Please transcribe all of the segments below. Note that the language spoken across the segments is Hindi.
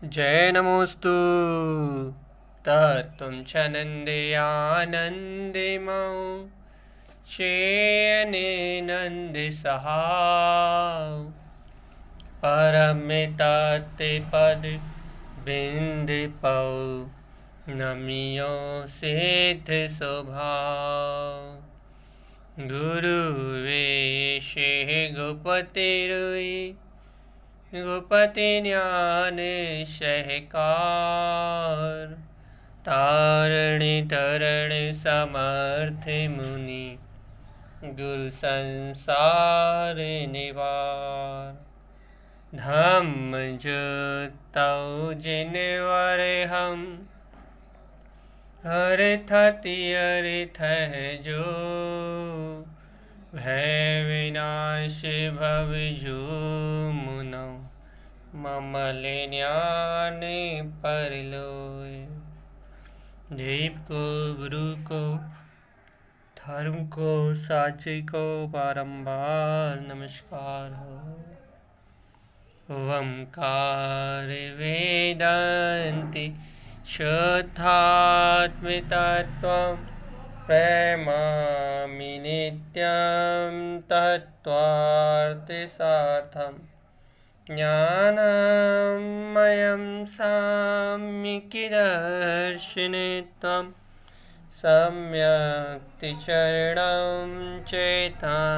जय नमोस्तु तत्त्वं च नन्दे आनन्दिमौ शयने नन्दे सहाौ परमितते पद बिंदिपौ नमियो सिद्ध स्वभाव गुरु वेशे गोपति रुई गोपति ज्ञान सहकार तारणी तरण समर्थ मुनि गुरु संसार निवार धम्म जुतौ जिनवर हम हरथति अर्थ जो भय विनाश भव जो मुनौ ममल ज्ञान परलोय। दीप को गुरु को धर्म को साची को बारंबार नमस्कार हो। ओंकार वेदांति शुद्धात्मतत्त्वं प्रेमामि नित्यं तत्त्वार्थसार्थं ज्ञानमयं साम्यिकदर्शिनीत्वं सम्यक् चरणं चैतन्यरूपम्।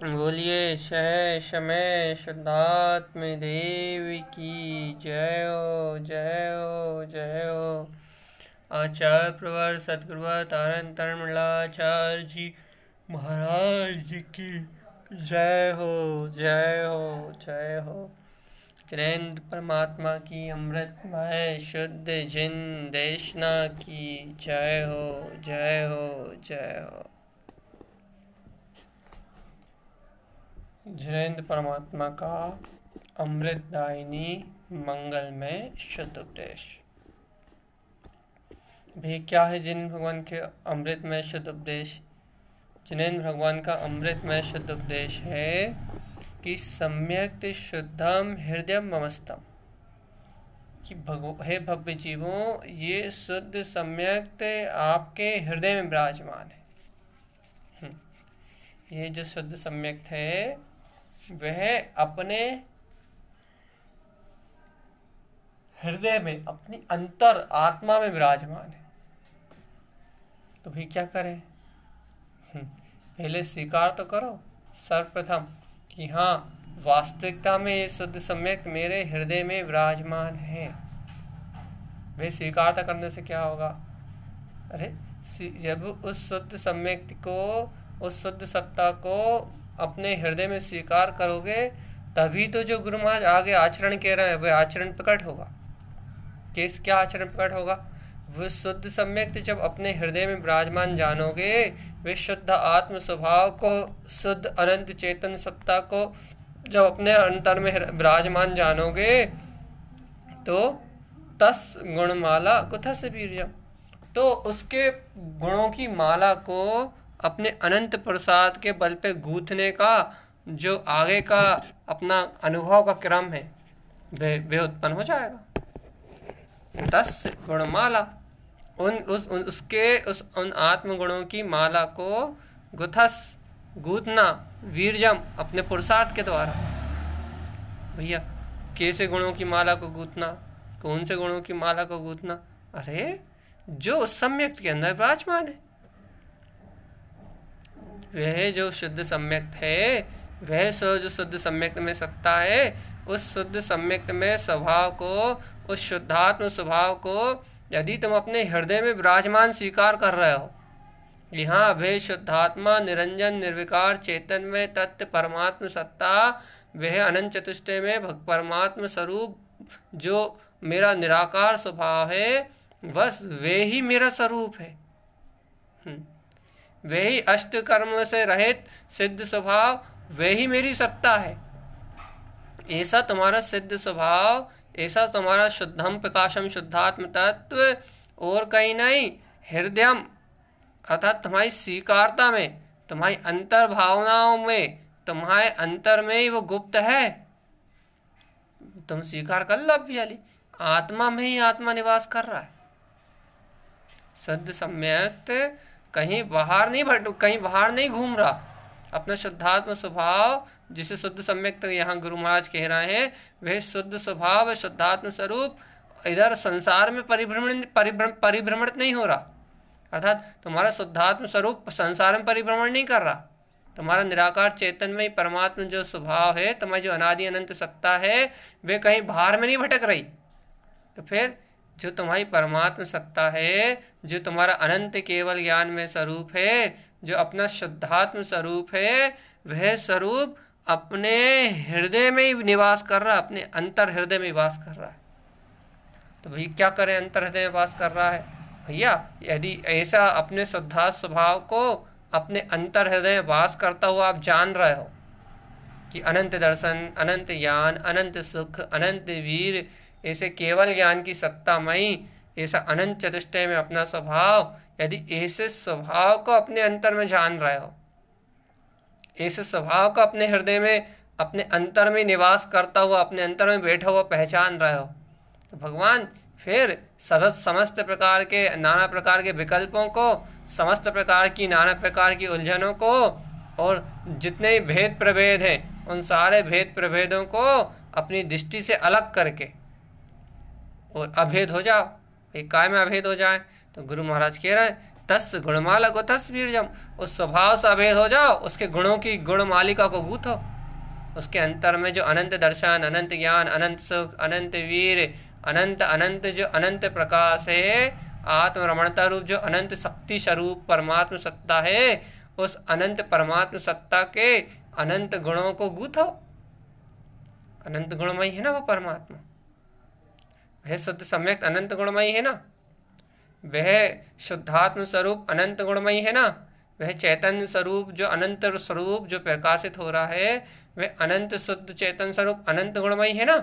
बोलिए समय शुद्धात्म देव की जय हो, जय हो, जय हो। आचार्य प्रवर सतगुरुवर तारण तरणमंडलाचार्य जी महाराज की जय हो, जय हो, जय हो। जयेंद्र परमात्मा की अमृतमय शुद्ध जिन देशना की जय हो, जय हो, जय हो। जयेंद्र परमात्मा का अमृतदायिनी मंगलमय शुद्ध उपदेश। भी क्या है जिनेंद्र भगवान के अमृतमय शुद्ध उपदेश? जिनेंद्र भगवान का अमृतमय शुद्ध उपदेश है कि सम्यक्त शुद्धम हृदय ममस्तम, कि हे भव्य जीवों, ये शुद्ध सम्यक्त आपके हृदय में विराजमान है। ये जो शुद्ध सम्यक्त है वह अपने हृदय में, अपनी अंतर आत्मा में विराजमान है। तो भी क्या करें? पहले स्वीकार तो करो सर्वप्रथम कि हाँ, वास्तविकता में ये शुद्ध सम्यक मेरे हृदय में विराजमान है। वे स्वीकार करने से क्या होगा? अरे जब उस शुद्ध सम्यक को, उस शुद्ध सत्ता को अपने हृदय में स्वीकार करोगे, तभी तो जो गुरु महाराज आगे आचरण कह रहे हैं वह आचरण प्रकट होगा। क्या आचरण प्रकट होगा? वह शुद्ध सम्यक जब अपने हृदय में विराजमान जानोगे, वे शुद्ध आत्म स्वभाव को, शुद्ध अनंत चेतन सत्ता को जब अपने अंतर में विराजमान जानोगे, तो तस गुणमाला कुतस वीर्यम, तो उसके गुणों की माला को अपने अनंत प्रसाद के बल पे गूंथने का जो आगे का अपना अनुभव का क्रम है वे उत्पन्न हो जाएगा। तस गुणमाला, उन आत्म गुणों की माला को गुथस गूंथना, वीरजम अपने पुरुषार्थ के द्वारा। भैया कैसे गुणों की माला को गूंथना? कौन से गुणों की माला को गूंथना? अरे जो उस सम्यक्त के अंदर विराजमान है, वह जो शुद्ध सम्यक्त है, वह जो शुद्ध सम्यक्त में सत्ता है, उस शुद्ध सम्यक्त में स्वभाव को, उस शुद्धात्म स्वभाव को यदि तुम अपने हृदय में विराजमान स्वीकार कर रहे हो, यहाँ वह शुद्धात्मा निरंजन निर्विकार चेतन में तत्व परमात्म सत्ता, वह अनंत चतुष्टय में परमात्म स्वरूप जो मेरा निराकार स्वभाव है, बस वे ही मेरा स्वरूप है। वही अष्ट कर्म से रहित सिद्ध स्वभाव, वही मेरी सत्ता है। ऐसा तुम्हारा सिद्ध स्वभाव, ऐसा तुम्हारा शुद्धम प्रकाशम शुद्धात्म तत्व और कहीं नहीं, हृदयम अर्थात तुम्हारी स्वीकारता में, तुम्हारी अंतर भावनाओं में, तुम्हारे अंतर में ही वो गुप्त है। तुम स्वीकार कर लो अभी वाली, आत्मा में ही आत्मा निवास कर रहा है। शुद्ध सम्यक कहीं बाहर नहीं घूम रहा। अपना शुद्धात्म स्वभाव, जिसे शुद्ध सम्यक यहाँ गुरु महाराज कह रहे हैं, वह शुद्ध स्वभाव शुद्धात्म स्वरूप इधर संसार में परिभ्रमण नहीं हो रहा। अर्थात तुम्हारा शुद्धात्म स्वरूप संसार में परिभ्रमण नहीं कर रहा। तुम्हारा निराकार चेतन में परमात्मा जो स्वभाव है, तुम्हारी जो अनादि अनंत सत्ता है, वे कहीं बाहर में नहीं भटक रही। तो फिर जो तुम्हारी परमात्मा सत्ता है, जो तुम्हारा अनंत केवल ज्ञान में स्वरूप है, जो अपना शुद्धात्म स्वरूप है, वह स्वरूप अपने हृदय में ही निवास कर रहा है, अपने अंतर हृदय में वास कर रहा है। तो भाई क्या करें, अंतर हृदय में वास कर रहा है भैया। यदि ऐसा अपने शुद्धात्म स्वभाव को अपने अंतर हृदय में वास करता हुआ आप जान रहे हो कि अनंत दर्शन, अनंत ज्ञान, अनंत सुख, अनंत वीर, ऐसे केवल ज्ञान की सत्तामयी, ऐसा अनंत चतुष्टय में अपना स्वभाव, यदि ऐसे स्वभाव को अपने अंतर में जान रहे हो, ऐसे स्वभाव को अपने हृदय में, अपने अंतर में निवास करता हुआ, अपने अंतर में बैठा हुआ पहचान रहे हो, तो भगवान फिर समस्त प्रकार के नाना प्रकार के विकल्पों को, समस्त प्रकार की नाना प्रकार की उलझनों को, और जितने भेद प्रभेद हैं उन सारे भेद प्रभेदों को अपनी दृष्टि से अलग करके और अभेद हो जाओ। एक काय में अभेद हो जाए। तो गुरु महाराज कह रहे हैं तस् गुणमाला को तस् वीरजम, उस स्वभाव से अभेद हो जाओ, उसके गुणों की गुणमालिका को गूथो। उसके अंतर में जो अनंत दर्शन, अनंत ज्ञान, अनंत सुख, अनंत वीर, अनंत जो अनंत प्रकाश है, आत्म रमणता रूप जो अनंत शक्ति स्वरूप परमात्म सत्ता है, उस अनंत परमात्म सत्ता के अनंत गुणों को गूथो। अनंत गुणमयी है ना वो परमात्मा, वह शुद्ध सम्यक अनंत गुणमयी है ना, वह शुद्धात्म स्वरूप अनंत गुणमयी है ना, वह चैतन्य स्वरूप जो अनंत स्वरूप जो प्रकाशित हो रहा है, वह अनंत शुद्ध चैतन्य स्वरूप अनंत गुणमयी है ना।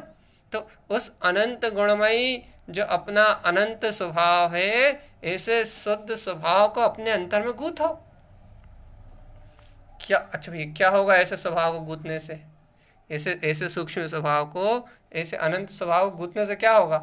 तो उस अनंत गुणमयी जो अपना अनंत स्वभाव है, ऐसे शुद्ध स्वभाव को अपने अंतर में गूथो। क्या अच्छा भैया क्या होगा ऐसे स्वभाव को गूथने से? ऐसे सूक्ष्म स्वभाव को, ऐसे अनंत स्वभाव को गूथने से क्या होगा?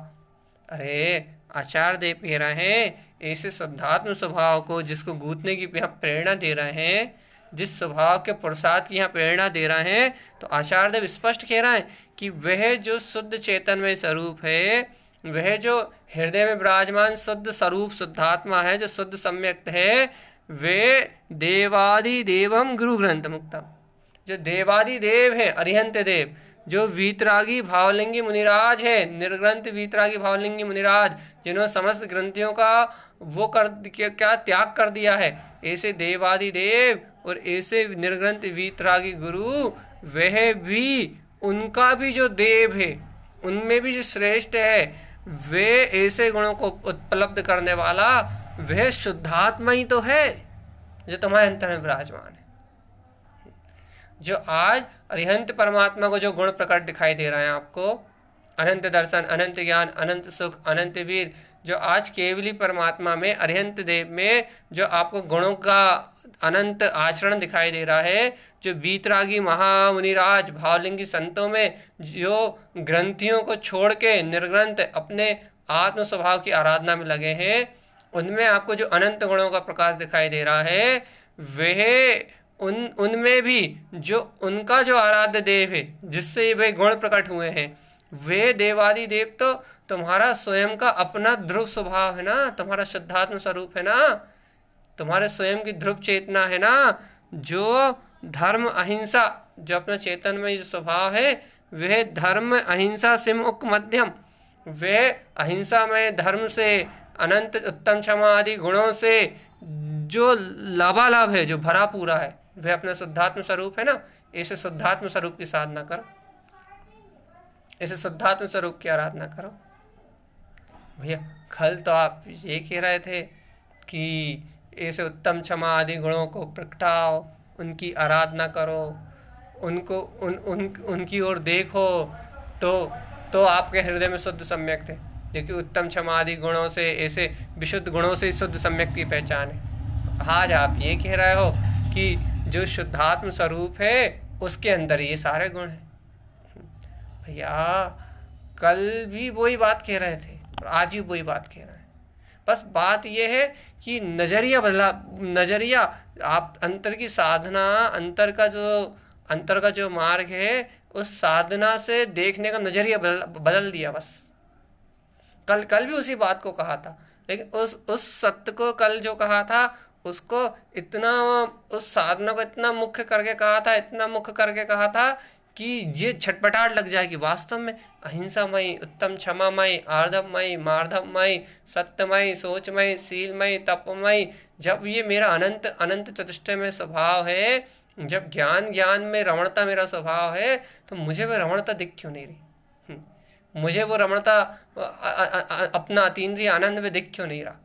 अरे आचार्य देव कह रहे हैं ऐसे शुद्धात्म स्वभाव को जिसको गूथने की यहाँ प्रेरणा दे रहे हैं, जिस स्वभाव के प्रसाद की यहाँ प्रेरणा दे रहे हैं, तो आचार्य देव स्पष्ट कह रहे हैं कि वह जो शुद्ध चैतन्य स्वरूप है, वह जो हृदय में विराजमान शुद्ध स्वरूप शुद्धात्मा है, जो शुद्ध सम्यक्त है, वे देवादि देवम गुरु ग्रंथ मुक्तम, जो देवादि देव है, अरिहंत देव, जो वीतरागी भावलिंगी मुनिराज है, निर्ग्रंथ वीतरागी भावलिंगी मुनिराज, जिन्होंने समस्त ग्रंथियों का वो क्या त्याग कर दिया है, ऐसे देवादि देव और ऐसे निर्ग्रंथ वीतरागी गुरु, वह भी उनका भी जो देव है, उनमें भी जो श्रेष्ठ है, वे ऐसे गुणों को उपलब्ध करने वाला वह शुद्धात्मा ही तो है जो तुम्हारे अंतर में विराजमान है। जो आज अरिहंत परमात्मा को जो गुण प्रकट दिखाई दे रहे हैं आपको, अनंत दर्शन, अनंत ज्ञान, अनंत सुख, अनंत वीर, जो आज केवली परमात्मा में, अरिहंत देव में जो आपको गुणों का अनंत आचरण दिखाई दे रहा है, जो वीतरागी महामुनिराज भावलिंगी संतों में जो ग्रंथियों को छोड़ के निर्ग्रंथ अपने आत्म स्वभाव की आराधना में लगे हैं, उनमें आपको जो अनंत गुणों का प्रकाश दिखाई दे रहा है, वह उनमें भी जो उनका जो आराध्य देव है, जिससे वे गुण प्रकट हुए हैं, वे देवादि देव तो तुम्हारा स्वयं का अपना ध्रुव स्वभाव है ना, तुम्हारा शुद्धात्म स्वरूप है ना, तुम्हारे स्वयं की ध्रुव चेतना है ना, जो धर्म अहिंसा, जो अपना चेतन में जो स्वभाव है, वह धर्म अहिंसा सिमुख मध्यम, वह अहिंसा में धर्म से, अनंत उत्तम क्षमा आदि गुणों से जो लाभालाभ है, जो भरा पूरा है, वह अपना शुद्धात्म स्वरूप है ना। ऐसे शुद्धात्म स्वरूप की साधना करो, ऐसे शुद्धात्म स्वरूप की आराधना करो। भैया कल तो आप ये कह रहे थे कि ऐसे उत्तम क्षमा आदि गुणों को प्रगटाओ, उनकी आराधना करो, उनको उनकी ओर देखो, तो आपके हृदय में शुद्ध सम्यक थे। देखिए उत्तम क्षमा आदि गुणों से, ऐसे विशुद्ध गुणों से शुद्ध सम्यक की पहचान है। आज आप ये कह रहे हो कि जो शुद्धात्म स्वरूप है, उसके अंदर ये सारे गुण हैं। भैया कल भी वही बात कह रहे थे और आज भी वही बात कह रहे हैं। बस बात ये है कि नज़रिया बदला, नज़रिया, आप अंतर की साधना, अंतर का जो मार्ग है उस साधना से देखने का नज़रिया बदल दिया बस। कल भी उसी बात को कहा था, लेकिन उस सत्य को कल जो कहा था उसको इतना, उस साधना को इतना मुख्य करके कहा था, इतना मुख्य करके कहा था कि ये छटपटाहट लग जाएगी। वास्तव में अहिंसामयी, उत्तम क्षमामयी, आर्धवमयी, मार्धवमयी, सत्यमयी, सोचमयी, शीलमयी, तपमयी, जब ये मेरा अनंत अनंत चतुष्टय में स्वभाव है, जब ज्ञान में रमणता मेरा स्वभाव है, तो मुझे वो रमणता दिख क्यों नहीं रही? मुझे वो रमणता अपना अतीन्द्रिय आनंद में दिख क्यों नहीं रहा?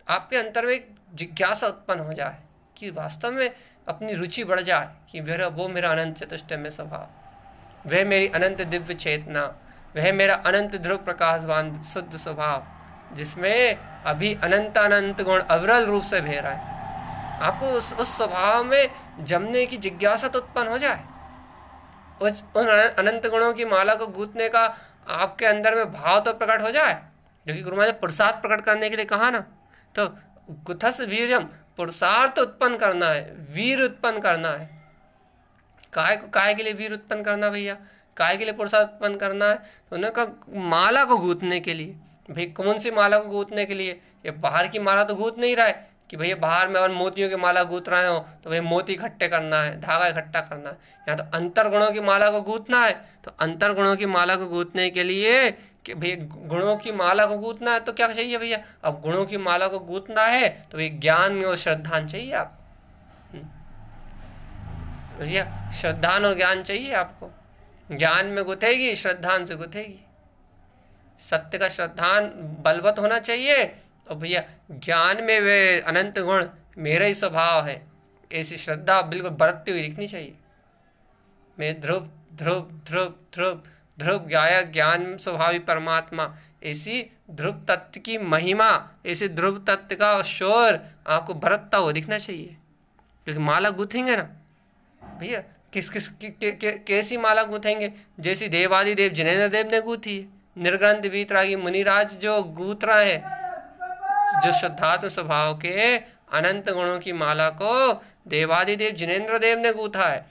आपके अंतर में एक जिज्ञासा उत्पन्न हो जाए कि वास्तव में अपनी रुचि बढ़ जाए कि वो मेरा अनंत चतुष्टय में स्वभाव, वह मेरी अनंत दिव्य चेतना, वह मेरा अनंत ध्रुव प्रकाशवान शुद्ध स्वभाव, जिसमें अभी अनंत गुण अविरल रूप से बह रहा है। आपको उस स्वभाव में जमने की जिज्ञासा तो उत्पन्न हो जाए, उन अनंत गुणों की माला को गूंथने का आपके अंदर में भाव तो प्रकट हो जाए। क्योंकि गुरु महाराज ने पुरुषार्थ प्रकट करने के लिए कहा ना, तो गुथस वीर्यम, पुरुषार्थ उत्पन्न करना है, वीर उत्पन्न करना है। काय के लिए वीर उत्पन्न करना भैया, काय के लिए पुरुषार्थ उत्पन्न करना है? तो उन्होंने कहा माला को गूंथने के लिए। भाई कौन सी माला को गूंथने के लिए? ये बाहर की माला तो गूंथ नहीं रहा है कि भैया बाहर में और मोतियों की माला गूंथ रहे हो तो भाई मोती इकट्ठे करना है, धागा इकट्ठा करना है। यहाँ तो अंतर गुणों की माला को गूंथना है। तो अंतर गुणों की माला को गूंथने के लिए कि भैया गुणों की माला को गूंथना है तो क्या चाहिए भैया? अब गुणों की माला को गूंथना है तो भैया ज्ञान में और श्रद्धान चाहिए आपको। भैया श्रद्धान और ज्ञान चाहिए आपको। ज्ञान में गुथेगी, श्रद्धान से गुथेगी। सत्य का श्रद्धान बलवत होना चाहिए और भैया ज्ञान में वे अनंत गुण मेरा ही स्वभाव है, ऐसी श्रद्धा बिल्कुल बरतती हुई दिखनी चाहिए। मैं ध्रुव ध्रुव ध्रुव ध्रुव ध्रुव गाया ज्ञान स्वभावी परमात्मा, ऐसी ध्रुव तत्व की महिमा, ऐसे ध्रुव तत्व का शोर आपको बरतता हुआ दिखना चाहिए। क्योंकि माला गूथेंगे ना भैया, कैसी माला गूथेंगे? जैसी देवादि देव जिनेंद्र देव ने गूथी है, निर्ग्रंथ वीतरागी मुनिराज जो गूथ रहा है, जो शुद्धात्म स्वभाव के अनंत गुणों की माला को देवादि देव जिनेंद्र देव ने गूथा है,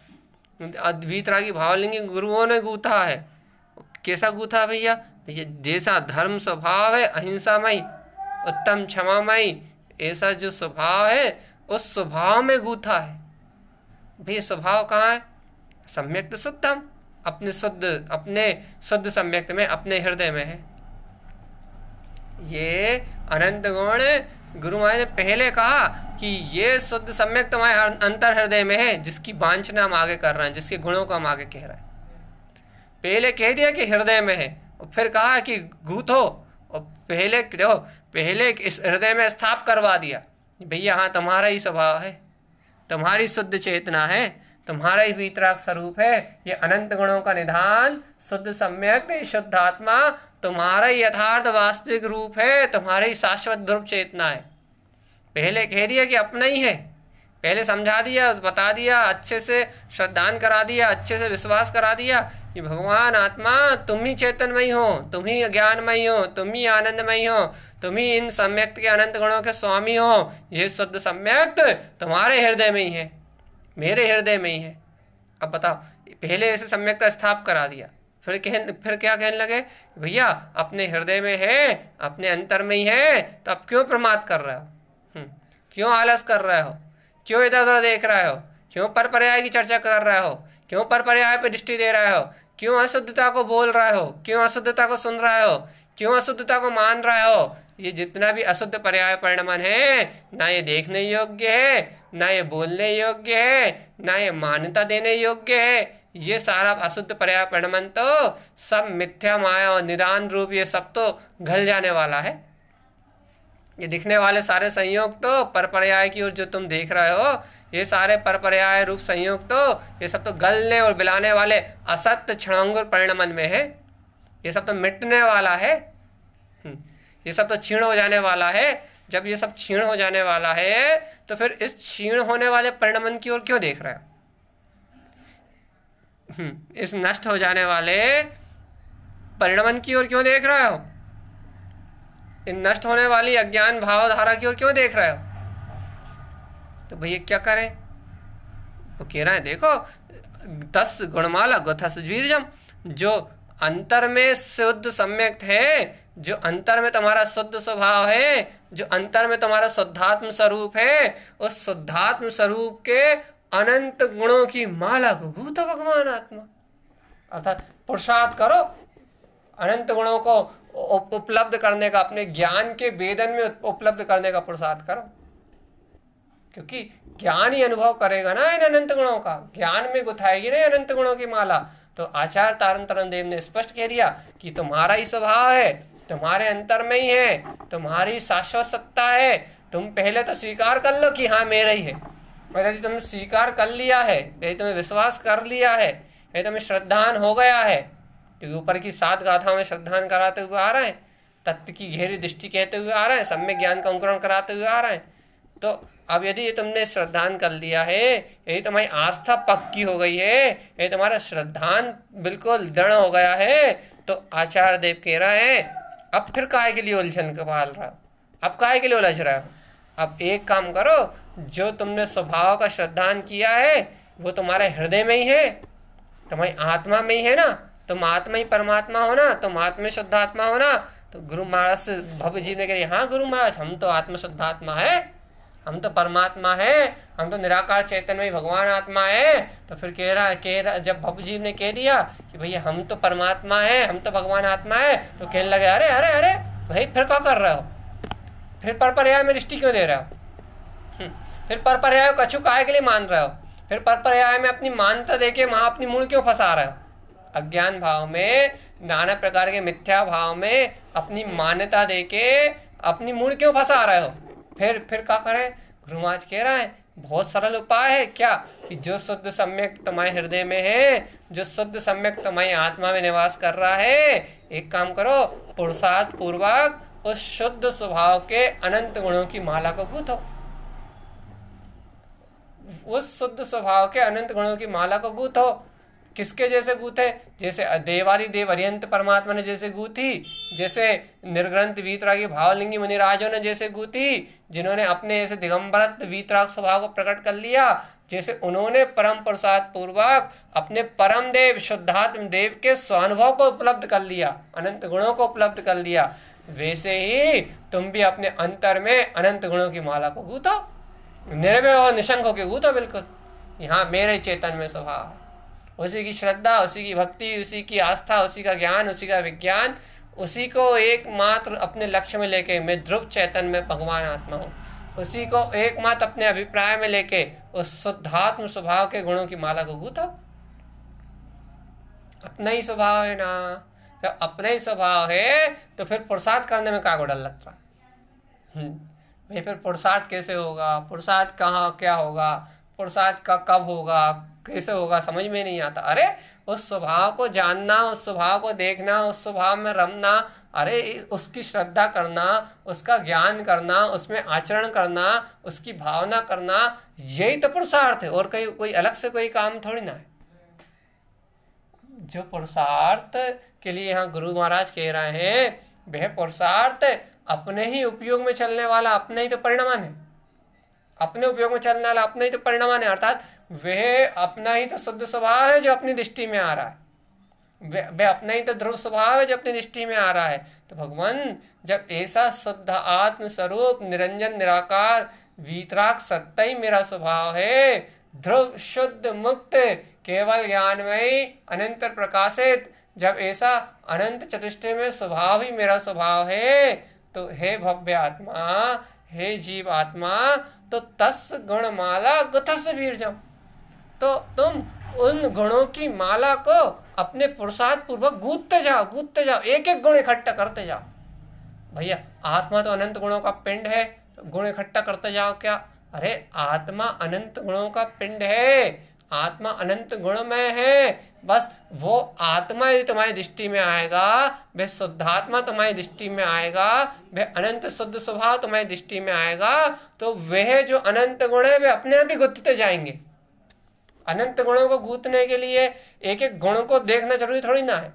वीतरागी भावलिंगी गुरुओं ने गूथा है। कैसा गूथा भैया? भैया जैसा धर्म स्वभाव है अहिंसामयी, उत्तम क्षमामयी, ऐसा जो स्वभाव है उस स्वभाव में गूथा है। भैया स्वभाव कहाँ है? सम्यक्त शुद्धम, अपने शुद्ध सम्यक्त में, अपने हृदय में है। ये अनंत गुण गुरु महाराज ने पहले कहा कि ये शुद्ध सम्यक्त हमारे अंतर हृदय में है, जिसकी वांछना हम आगे कर रहे हैं, जिसके गुणों को हम आगे कह रहे हैं। पहले कह दिया कि हृदय में है और फिर कहा कि गूथो, और पहले इस हृदय में स्थाप करवा दिया भैया हाँ तुम्हारा ही स्वभाव है, तुम्हारी शुद्ध चेतना है, तुम्हारा ही वीतराग स्वरूप है, ये अनंत गुणों का निधान शुद्ध सम्यक शुद्ध आत्मा तुम्हारा ही यथार्थ वास्तविक रूप है, तुम्हारा ही शाश्वत ध्रुव चेतना है। पहले कह दिया कि अपना ही है, पहले समझा दिया, बता दिया, अच्छे से श्रद्धान करा दिया, अच्छे से विश्वास करा दिया कि भगवान आत्मा तुम ही चेतनमयी हो, तुम ही ज्ञानमयी हो, तुम ही आनंदमयी हो, तुम ही इन सम्यक्त के अनंत गुणों के स्वामी हो। ये शुद्ध सम्यक्त तुम्हारे हृदय में ही है, मेरे हृदय में ही है। अब बताओ, पहले ऐसे सम्यक का स्थाप करा दिया, फिर क्या कहने लगे? भैया अपने हृदय में है, अपने अंतर में ही है, तो अब क्यों प्रमाद कर रहे हो? क्यों आलस कर रहे हो? क्यों इधर उधर देख रहे हो? क्यों पर पर्याय की चर्चा कर रहे हो? क्यों पर पर्याय पर दृष्टि दे रहे हो? क्यों अशुद्धता को बोल रहे हो? क्यों अशुद्धता को सुन रहे हो? क्यों अशुद्धता को मान रहे हो? ये जितना भी अशुद्ध पर्याय परिणमन है, ना ये देखने योग्य है, ना ये बोलने योग्य है, ना ये मान्यता देने योग्य है। ये सारा अशुद्ध पर्याय परिणमन तो सब मिथ्या माया और निदान रूप, ये सब तो घल जाने वाला है। ये दिखने वाले सारे संयोग तो परपर्याय की ओर जो तुम देख रहे हो, ये सारे परपर्याय रूप संयोग तो ये सब तो गलने और बिलाने वाले असत्य क्षणांगुर परिणमन में है। ये सब तो मिटने वाला है, ये सब तो क्षीण हो जाने वाला है। जब ये सब क्षीण हो जाने वाला है तो फिर इस क्षीण होने वाले परिणमन की ओर क्यों देख रहे हो? इस नष्ट हो जाने वाले परिणमन की ओर क्यों देख रहे हो? इन नष्ट होने वाली अज्ञान भावधारा की ओर क्यों देख रहे हो? तो भैया क्या करें? वो कह रहा है देखो, 10 गुणमाला गथस वीर्यम, जो अंतर में शुद्ध सम्यक है, जो अंतर में तुम्हारा शुद्ध स्वभाव है, जो अंतर में तुम्हारा शुद्धात्म स्वरूप है, उस शुद्धात्म स्वरूप के अनंत गुणों की माला को गूंथो भगवान आत्मा। अर्थात पुरुषार्थ करो, अनंत गुणों को उपलब्ध करने का, अपने ज्ञान के वेदन में उपलब्ध करने का पुरुषार्थ करो, क्योंकि ज्ञान ही अनुभव करेगा ना इन अनंत गुणों का, ज्ञान में गुथाएगी ना अनंत गुणों की माला। तो आचार्य तारण तरण देव ने स्पष्ट कह दिया कि तुम्हारा ही स्वभाव है, तुम्हारे अंतर में ही है, तुम्हारी शाश्वत सत्ता है। तुम पहले तो स्वीकार कर लो कि हाँ मेरा ही है, और यदि तुमने स्वीकार कर लिया है, यदि तुम्हें विश्वास कर लिया है, यदि तुम्हें श्रद्धान हो गया है, क्योंकि ऊपर की 7 गाथाओं में श्रद्धान कराते हुए आ रहे हैं, तत्व की गहरी दृष्टि कहते हुए आ रहे हैं, सम्यक ज्ञान का अंकुरण कराते हुए आ रहे हैं। तो अब यदि ये तुमने श्रद्धान कर लिया है, यदि तुम्हारी आस्था पक्की हो गई है, यदि तुम्हारा श्रद्धान बिल्कुल दृढ़ हो गया है, तो आचार्य देव कह रहे हैं अब फिर काहे के लिए उलझन का पाल रहा हो, अब काहे के लिए उलझ रहा हो? अब एक काम करो, जो तुमने स्वभाव का श्रद्धान किया है वो तुम्हारे हृदय में ही है, तुम्हारी आत्मा में ही है ना, तुम आत्मा ही परमात्मा हो ना, तुम आत्मा शुद्धात्मा हो ना। तो गुरु महाराज से भव्य जी ने कहा हाँ गुरु महाराज, हम तो आत्म शुद्धात्मा है, हम तो परमात्मा है, हम तो निराकार चैतन्य में भगवान आत्मा है। तो फिर कह रहा जब भव्य जी ने कह दिया कि भैया हम तो परमात्मा है, हम तो भगवान आत्मा है, तो कहने लगे अरे अरे अरे भाई फिर क्या कर रहे हो, फिर पर पर्याय में दृष्टि क्यों दे रहे हो? फिर पर पर्याय कछु काय के लिए मान रहे हो? फिर पर पर्याय में अपनी मान्यता देके वहां अपनी मूल क्यों फंसा रहे हो? अज्ञान भाव में, नाना प्रकार के मिथ्या भाव में अपनी मान्यता देके अपनी मूल क्यों फंसा रहे हो? फिर क्या करें? गुरु महाराज कह रहा है बहुत सरल उपाय है। क्या? कि जो शुद्ध सम्यक तुम्हारे हृदय में है, जो शुद्ध सम्यक तुम्हारी आत्मा में निवास कर रहा है, एक काम करो, पुरुषार्थ पूर्वक उस शुद्ध स्वभाव के अनंत गुणों की माला को गूंथो। उस शुद्ध स्वभाव के अनंत गुणों की माला को गूंथो। किसके जैसे गूथे? जैसे देवारी देव अरियंत परमात्मा ने जैसे गूथी, जैसे निर्ग्रंथ वीतरागी भावलिंगी मुनिराजों ने जैसे गूथी, जिन्होंने अपने ऐसे दिगंबर वीतराग स्वभाव को प्रकट कर लिया, जैसे उन्होंने परम प्रसाद पूर्वक अपने परम देव शुद्धात्म देव के स्वानुभव को उपलब्ध कर लिया, अनंत गुणों को उपलब्ध कर लिया, वैसे ही तुम भी अपने अंतर में अनंत गुणों की माला को गूथो, निर्भय और निशंक होकर गूथो। बिल्कुल यहाँ मेरे चेतन में स्वभाव है, उसी की श्रद्धा, उसी की भक्ति, उसी की आस्था, उसी का ज्ञान, उसी का विज्ञान, उसी को एकमात्र अपने लक्ष्य में लेके मैं ध्रुव चैतन में भगवान आत्मा हूँ, उसी को एकमात्र अपने अभिप्राय में लेके उस शुद्धात्म स्वभाव के गुणों की माला को गूंथो। अपना ही स्वभाव है ना, जब अपना ही स्वभाव है तो फिर पुरुषार्थ करने में क्या डर लगता है? भाई फिर पुरुषार्थ कैसे होगा? पुरुषार्थ कहाँ क्या होगा? पुरुषार्थ का कब होगा, कैसे होगा, समझ में नहीं आता। अरे उस स्वभाव को जानना, उस स्वभाव को देखना, उस स्वभाव में रमना, अरे उसकी श्रद्धा करना, उसका ज्ञान करना, उसमें आचरण करना, उसकी भावना करना, यही तो पुरुषार्थ है, और कोई अलग से कोई काम थोड़ी ना है। जो पुरुषार्थ के लिए यहाँ गुरु महाराज कह रहे हैं, वह पुरुषार्थ अपने ही उपयोग में चलने वाला अपने ही तो परिणामान है, अपने उपयोग में चलने वाला अपने ही तो परिणामान है। अर्थात वह अपना ही तो शुद्ध स्वभाव है जो अपनी दृष्टि में आ रहा है, वह अपना ही तो ध्रुव स्वभाव है जो अपनी दृष्टि में आ रहा है। तो भगवान जब ऐसा शुद्ध आत्म स्वरूप निरंजन निराकार वीतराग सत्ता ही मेरा स्वभाव है, ध्रुव शुद्ध मुक्त केवल ज्ञानमयी अनंत प्रकाशित, जब ऐसा अनंत चतुष्टय में स्वभाव ही मेरा स्वभाव है, तो हे भव्य आत्मा, हे जीव आत्मा, तो तस् गुणमाला गुथस वीर्यम, तो तुम उन गुणों की माला को अपने पुरुषार्थ पूर्वक गूंथते जाओ, गूंथते जाओ, एक एक गुण इकट्ठा करते जाओ। भैया आत्मा तो अनंत गुणों का पिंड है, तो गुण इकट्ठा करते जाओ क्या? अरे आत्मा अनंत गुणों का पिंड है, आत्मा अनंत गुणमय है। बस वो आत्मा यदि तुम्हारी दृष्टि में आएगा, वह शुद्धात्मा तुम्हारी दृष्टि में आएगा, वह अनंत शुद्ध स्वभाव तुम्हारी दृष्टि में आएगा, तो वह जो अनंत गुण है वे अपने आप ही गुंथते जाएंगे, अनंत गुणों को गूंथने के लिए एक एक गुणों को देखना जरूरी थोड़ी ना है।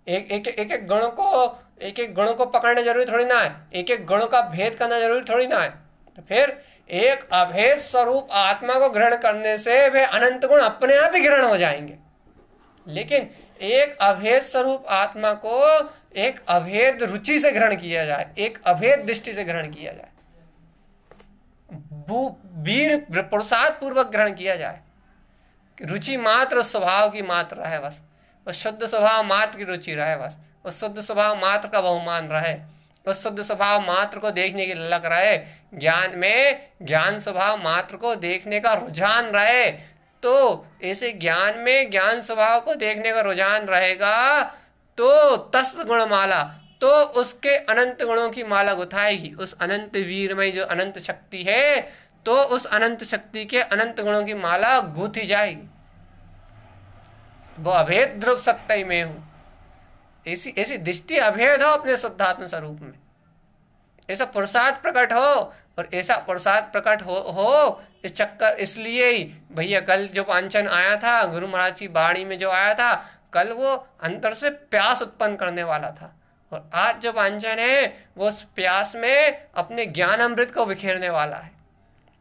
एक एक गुणों को पकड़ना जरूरी थोड़ी ना है। एक एक गुणों का भेद करना जरूरी थोड़ी ना है। तो फिर एक अभेद स्वरूप आत्मा को ग्रहण करने से वे अनंत गुण अपने आप ही ग्रहण हो जाएंगे। लेकिन एक अभेद स्वरूप आत्मा को एक अभेद रुचि से ग्रहण किया जाए, एक अभेद दृष्टि से ग्रहण किया जाए, वीर पुरुषार्थ पूर्वक ग्रहण किया जाए। रुचि मात्र स्वभाव की मात्र रहे, बस उस शुद्ध स्वभाव मात्र की रुचि रहे, बस उस शुद्ध स्वभाव मात्र का बहुमान रहे, उस शुद्ध स्वभाव मात्र को देखने की ललक रहे, ज्ञान में ज्ञान स्वभाव मात्र को देखने का रुझान रहे। तो ऐसे ज्ञान में ज्ञान स्वभाव को देखने का रुझान रहेगा तो तस् गुणमाला, तो उसके अनंत गुणों की माला गुथाएगी। उस अनंत वीर में जो अनंत शक्ति है, तो उस अनंत शक्ति के अनंत गुणों की माला गूंथी जाएगी। वो अभेद ध्रुव सत्य में हूं, ऐसी ऐसी दृष्टि अभेद हो अपने शुद्धात्म स्वरूप में, ऐसा पुरुषार्थ प्रकट हो। और ऐसा पुरुषार्थ प्रकट हो इस चक्कर, इसलिए ही भैया कल जो पांचन आया था, गुरु महाराज की बाणी में जो आया था, कल वो अंतर से प्यास उत्पन्न करने वाला था। और आज जो पांचन है वो उस प्यास में अपने ज्ञान अमृत को बिखेरने वाला है,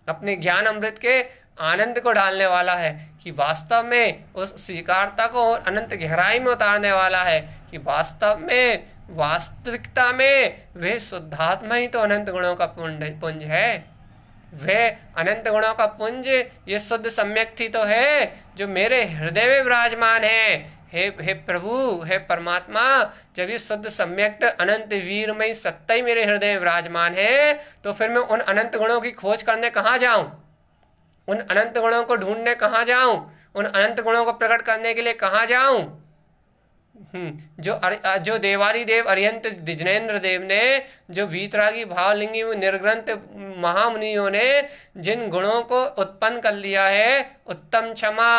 अपने ज्ञान अमृत के आनंद को डालने वाला है, कि वास्तव में उस स्वीकारता को अनंत गहराई में उतारने वाला है, कि वास्तव में वास्तविकता में वह शुद्धात्मा ही तो अनंत गुणों का पुंज है। वह अनंत गुणों का पुंज ये शुद्ध सम्यक थी तो है जो मेरे हृदय में विराजमान है। हे प्रभु, हे परमात्मा, जब ये शुद्ध सम्यक अनंत वीरमय सत्ता ही मेरे हृदय में विराजमान है, तो फिर मैं उन अनंत गुणों की खोज करने कहाँ जाऊं, उन अनंत गुणों को ढूंढने कहाँ जाऊं, उन अनंत गुणों को प्रकट करने के लिए कहाँ जाऊं। जो देवारी देव अरिहंत जिनेन्द्र देव ने, जो वीतरागी भावलिंगी निर्ग्रंथ महामुनियों ने जिन गुणों को उत्पन्न कर लिया है, उत्तम, क्षमा,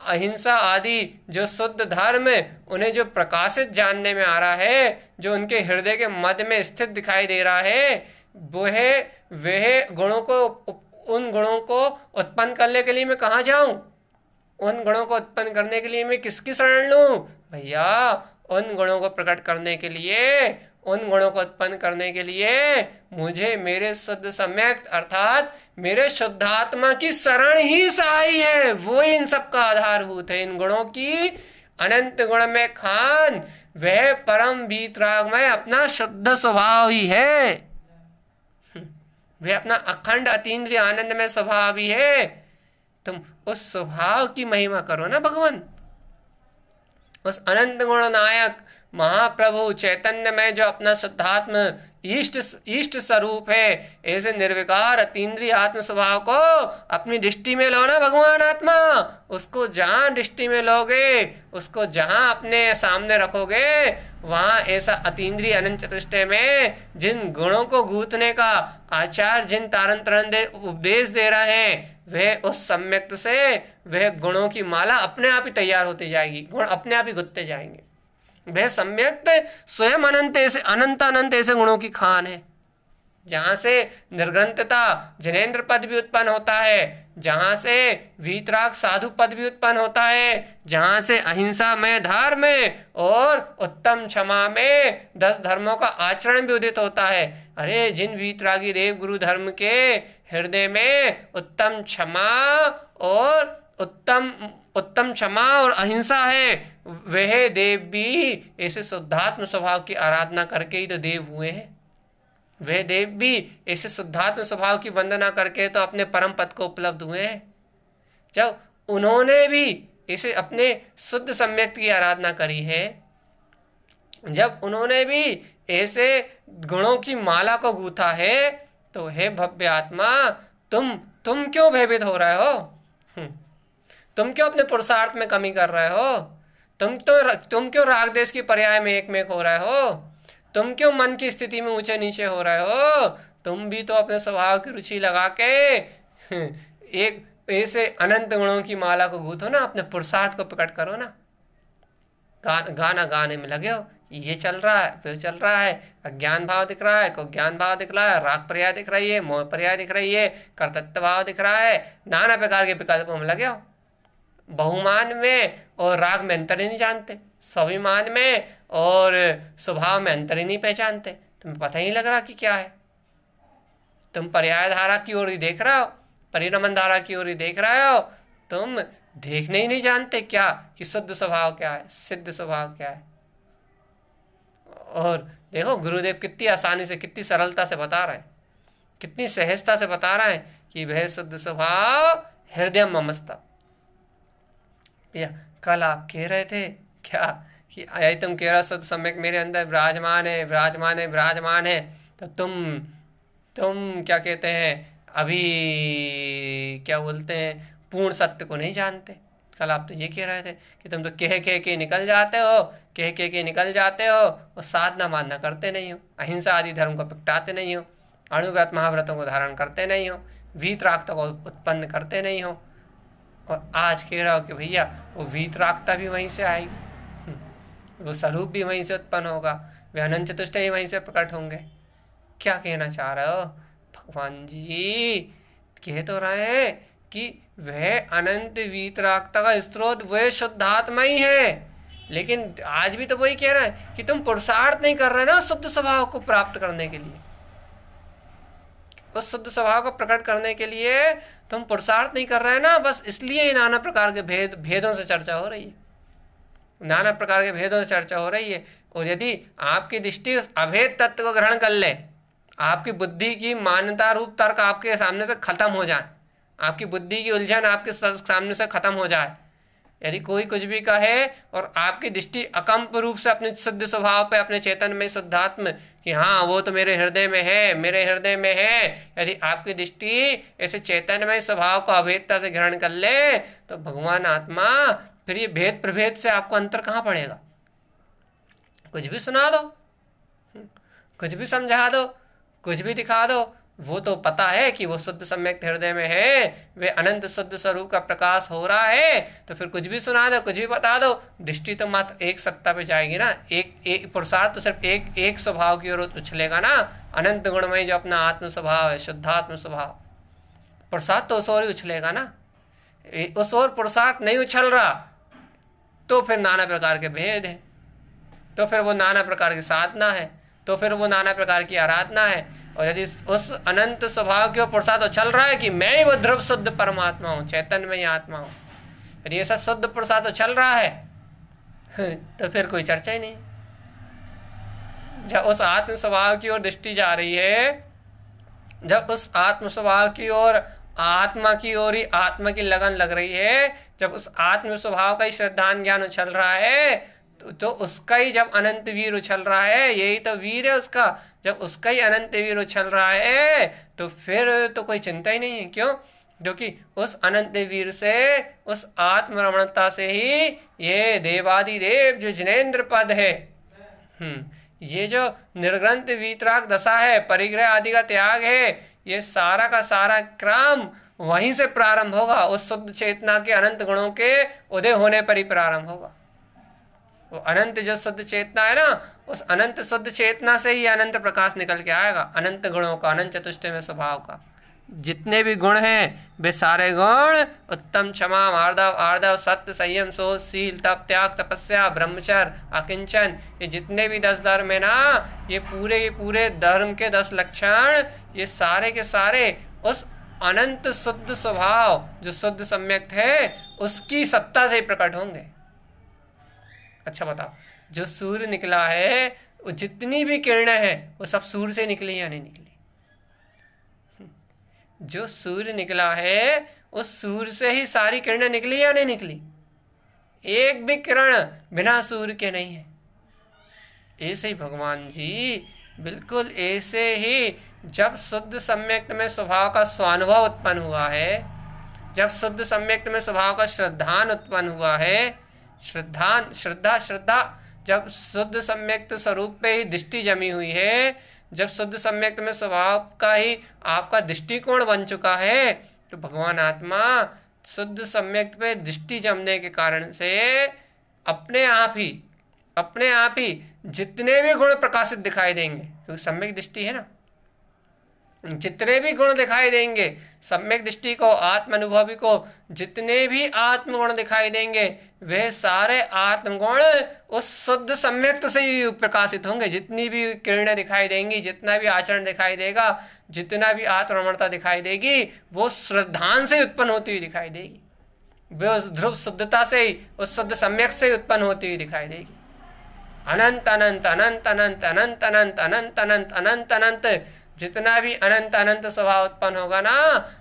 अहिंसा आदि जो शुद्ध धर्म, उन्हें जो प्रकाशित जानने में आ रहा है, जो उनके हृदय के मध्य में स्थित दिखाई दे रहा है, वह गुणों को, उन गुणों को उत्पन्न करने के लिए मैं कहाँ जाऊं, उन गुणों को उत्पन्न करने के लिए मैं किसकी शरण लूं। भैया उन गुणों को प्रकट करने के लिए, उन गुणों को उत्पन्न करने के लिए मुझे मेरे शुद्ध सम्यक अर्थात मेरे शुद्धात्मा की शरण ही सहाय है। वो इन सब का आधारभूत है। इन गुणों की अनंत गुण में खान वह परम वीतरागमय अपना शुद्ध स्वभाव ही है। वह अपना अखंड अतीन्द्रिय आनंद में स्वभाव ही है। तुम उस स्वभाव की महिमा करो ना भगवान। उस अनंत गुण नायक महाप्रभु चैतन्य में जो अपना शुद्धात्म इष्ट स्वरूप है, ऐसे निर्विकार अतीन्द्रिय आत्म स्वभाव को अपनी दृष्टि में लो ना भगवान आत्मा। उसको जहाँ दृष्टि में लोगे, उसको जहाँ अपने सामने रखोगे, वहाँ ऐसा अतीन्द्रिय अनंत चतुष्टय में जिन गुणों को गूंथने का आचार्य जिन तारण तरण उपदेश दे रहे हैं, वह उस सम्यक्त से वह गुणों की माला अपने आप ही तैयार होती जाएगी, गुण अपने आप ही गुथते जाएंगे। वह सम्यक्त स्वयं अनंत ऐसे गुणों की खान है, जहाँ से निर्ग्रंथता जिनेन्द्र पद भी उत्पन्न होता है, जहाँ से वीतराग साधु पद भी उत्पन्न होता है, जहाँ से अहिंसा में धर्म और उत्तम क्षमा में 10 धर्मों का आचरण भी उदित होता है। अरे जिन वीतरागी देव गुरु धर्म के हृदय में उत्तम क्षमा और अहिंसा है, वह देव भी ऐसे शुद्धात्म स्वभाव की आराधना करके ही तो देव हुए हैं। वह देव भी ऐसे शुद्धात्म स्वभाव की वंदना करके तो अपने परम पद को उपलब्ध हुए हैं। जब उन्होंने भी ऐसे अपने शुद्ध सम्यक की आराधना करी है, जब उन्होंने भी ऐसे गुणों की माला को गूथा है, तो हे भव्य आत्मा, तुम क्यों भयभीत हो रहे हो? तुम क्यों अपने पुरुषार्थ में कमी कर रहे हो? तुम क्यों राग देश की पर्याय में एक हो रहे हो? तुम क्यों मन की स्थिति में ऊंचे नीचे हो रहे हो? तुम भी तो अपने स्वभाव की रुचि लगा के एक ऐसे अनंत गुणों की माला को गूथो ना, अपने पुरुषार्थ को प्रकट करो ना। गाना गाने में लगे हो, ये चल रहा है, वो चल रहा है, अज्ञान भाव दिख रहा है, को ज्ञान भाव दिख रहा है, राग पर्याय दिख रही है, मोह पर्याय दिख रही है, कर्तृत्व भाव दिख रहा है, नाना प्रकार के विकल्पों में लगे हो। बहुमान में और राग में अंतर ही नहीं जानते, स्वाभिमान में और स्वभाव में अंतर ही नहीं पहचानते, तुम्हें पता ही नहीं लग रहा कि क्या है। तुम पर्याय धारा की ओर ही देख रहे हो, परिणमन धारा की ओर ही देख रहे हो, तुम देखने ही नहीं जानते क्या कि शुद्ध स्वभाव क्या है, सिद्ध स्वभाव क्या है। और देखो गुरुदेव कितनी आसानी से, कितनी सरलता से बता रहे हैं, कितनी सहजता से बता रहे हैं कि वह शुद्ध स्वभाव हृदय ममस्ता। भैया कल आप कह रहे थे क्या कि यही तुम कह रहे हो शुद्ध सम्यक मेरे अंदर विराजमान है, विराजमान है, विराजमान है, तो तुम क्या कहते हैं, अभी क्या बोलते हैं, पूर्ण सत्य को नहीं जानते। कल आप तो ये कह रहे थे कि तुम तो कह के निकल जाते हो, कह के निकल जाते हो और साधना मानना करते नहीं हो, अहिंसा आदि धर्म को प्रगटाते नहीं हो, अणुव्रत महाव्रतों को धारण करते नहीं हो, वीतरागता को उत्पन्न करते नहीं हो। और आज कह रहे हो कि भैया वो वीतरागता भी वहीं से आएगी, वो स्वरूप भी वहीं से उत्पन्न होगा, वे अनंत चतुष्टय ही वहीं से प्रकट होंगे। क्या कहना चाह रहे हो भगवान जी? कह तो रहे हैं कि वह अनंत वीतरागता का स्रोत वह शुद्धात्मा ही है, लेकिन आज भी तो वही कह रहा है कि तुम पुरुषार्थ नहीं कर रहे ना शुद्ध स्वभाव को प्राप्त करने के लिए, उस शुद्ध स्वभाव को प्रकट करने के लिए तुम पुरुषार्थ नहीं कर रहे ना, बस इसलिए नाना प्रकार के भेदों से चर्चा हो रही है, नाना प्रकार के भेदों से चर्चा हो रही है। और यदि आपकी दृष्टि उस अभेद तत्व को ग्रहण कर ले, आपकी बुद्धि की मान्यता रूप तर्क आपके सामने से खत्म हो जाए, आपकी बुद्धि की उलझन आपके सामने से खत्म हो जाए, यदि कोई कुछ भी कहे और आपकी दृष्टि अकंप रूप से अपने शुद्ध स्वभाव पे, अपने चेतन में शुद्धात्म कि हाँ वो तो मेरे हृदय में है, मेरे हृदय में है, यदि आपकी दृष्टि ऐसे चैतन्यमय स्वभाव को अभेदता से ग्रहण कर ले, तो भगवान आत्मा फिर ये भेद प्रभेद से आपको अंतर कहाँ पड़ेगा? कुछ भी सुना दो, कुछ भी समझा दो, कुछ भी दिखा दो, वो तो पता है कि वो शुद्ध सम्यक हृदय में है, वे अनंत शुद्ध स्वरूप का प्रकाश हो रहा है, तो फिर कुछ भी सुना दो, कुछ भी बता दो, दृष्टि तो मात्र एक सत्ता पे जाएगी ना, एक पुरुषार्थ तो सिर्फ एक स्वभाव की ओर उछलेगा ना, अनंत गुणमय जो अपना आत्म स्वभाव है, शुद्धात्म स्वभाव, पुरुषार्थ तो उस ओर ही उछलेगा ना। उस ओर पुरुषार्थ नहीं उछल रहा तो फिर नाना प्रकार के भेद है, तो फिर वो नाना प्रकार की साधना है, तो फिर वो नाना प्रकार की आराधना है। और यदि उस अनंत स्वभाव की ओर पुरुषार्थ तो चल रहा है कि मैं ही वो ध्रुव शुद्ध परमात्मा हूँ, चैतन्यमय आत्मा हूँ, यदि ऐसा शुद्ध पुरुषार्थ तो चल रहा है तो फिर कोई चर्चा ही नहीं। जब उस आत्म स्वभाव की ओर दृष्टि जा रही है, जब उस आत्म स्वभाव की ओर आत्मा की ओर ही आत्मा की लगन लग रही है, जब उस आत्म स्वभाव का ही श्रद्धान ज्ञान उछल रहा है, तो उसका ही जब अनंत वीर उछल रहा है, यही तो वीर है उसका, जब उसका ही अनंत वीर उछल रहा है तो फिर तो कोई चिंता ही नहीं है। क्यों? क्योंकि उस अनंत वीर से, उस आत्मरमणता से ही ये देवादिदेव जो जिनेन्द्र पद है, ये जो निर्ग्रंथ वीतराग दशा है, परिग्रह आदि का त्याग है, ये सारा का सारा क्रम वहीं से प्रारंभ होगा, उस शुद्ध चेतना के अनंत गुणों के उदय होने पर ही प्रारंभ होगा। वो अनंत जो शुद्ध चेतना है ना, उस अनंत शुद्ध चेतना से ही अनंत प्रकाश निकल के आएगा, अनंत गुणों का, अनंत चतुष्टय में स्वभाव का। जितने भी गुण हैं वे सारे गुण उत्तम, क्षमा, आर्दव, सत्य, संयम, शोध, शील, तप, त्याग, तपस्या, ब्रह्मचर्य, अकिंचन, ये जितने भी 10 धर्म है ना, ये पूरे धर्म के 10 लक्षण, ये सारे के सारे उस अनंत शुद्ध स्वभाव जो शुद्ध सम्यक है उसकी सत्ता से ही प्रकट होंगे। अच्छा बताओ, जो सूर्य निकला है, वो जितनी भी किरणें हैं वो सब सूर्य से निकली या नहीं निकली? जो सूर्य निकला है उस सूर्य से ही सारी किरणें निकली या नहीं निकली? एक भी किरण बिना सूर्य के नहीं है। ऐसे ही भगवान जी, बिल्कुल ऐसे ही जब शुद्ध सम्यक्त में स्वभाव का स्वानुभव उत्पन्न हुआ है, जब शुद्ध सम्यक्त में स्वभाव का श्रद्धान उत्पन्न हुआ है, श्रद्धा जब शुद्ध सम्यक्त स्वरूप पे ही दृष्टि जमी हुई है, जब शुद्ध सम्यक्त में स्वभाव का ही आपका दृष्टिकोण बन चुका है, तो भगवान आत्मा शुद्ध सम्यक्त पे दृष्टि जमने के कारण से अपने आप ही जितने भी गुण प्रकाशित दिखाई देंगे, क्योंकि सम्यक दृष्टि है ना, जितने भी गुण दिखाई देंगे सम्यक दृष्टि को, आत्म अनुभवी को, जितने भी आत्मगुण दिखाई देंगे वे सारे आत्मगुण उस शुद्ध सम्यक्त से ही प्रकाशित होंगे। जितनी भी किरणें दिखाई देंगी, जितना भी आचरण दिखाई देगा, जितना भी आत्मरमणता दिखाई देगी, वो श्रद्धान से उत्पन्न होती हुई दिखाई देगी, वे उस ध्रुव शुद्धता से ही, उस शुद्ध सम्यक से ही उत्पन्न होती हुई दिखाई देगी। अनंत अनंत अनंत अनंत अनंत अनंत अनंत अनंत अनंत अनंत जितना भी अनंत अनंत स्वभाव उत्पन्न होगा ना,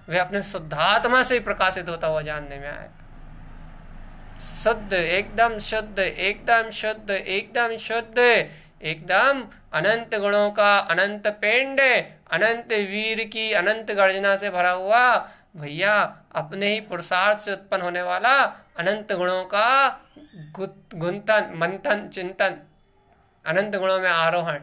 वह अपने शुद्धात्मा से ही प्रकाशित होता हुआ जानने में आएगा। शुद्ध, एकदम शुद्ध, एकदम शुद्ध, एकदम शुद्ध, एकदम अनंत गुणों का अनंत पिंड, अनंत वीर की अनंत गर्जना से भरा हुआ, भैया अपने ही पुरुषार्थ से उत्पन्न होने वाला अनंत गुणों का गुंतन, मंथन, चिंतन, अनंत गुणों में आरोहण।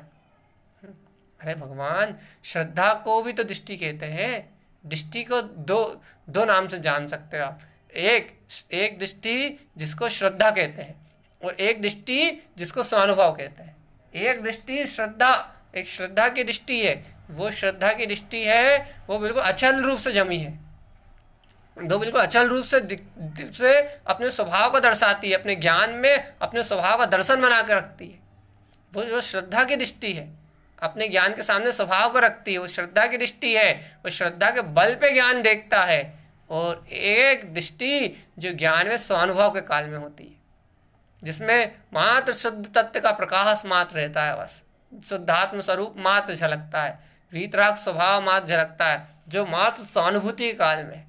अरे भगवान, श्रद्धा को भी तो दृष्टि कहते हैं। दृष्टि को दो नाम से जान सकते हो आप। एक दृष्टि जिसको श्रद्धा कहते हैं, और एक दृष्टि जिसको स्वानुभव कहते हैं। एक दृष्टि श्रद्धा, एक श्रद्धा की दृष्टि है, वो श्रद्धा की दृष्टि है, वो बिल्कुल अचल रूप से जमी है, वो बिल्कुल अचल रूप से अपने स्वभाव को दर्शाती है, अपने ज्ञान में अपने स्वभाव का दर्शन बना कर रखती है। वो श्रद्धा की दृष्टि है, अपने ज्ञान के सामने स्वभाव को रखती है, वो श्रद्धा की दृष्टि है, वो श्रद्धा के बल पे ज्ञान देखता है। और एक दृष्टि जो ज्ञान में स्वानुभव के काल में होती है, जिसमें मात्र शुद्ध तत्व का प्रकाश मात्र रहता है, बस शुद्धात्म स्वरूप मात्र झलकता है, वीतराग स्वभाव मात्र झलकता है, जो मात्र स्वानुभूति काल में,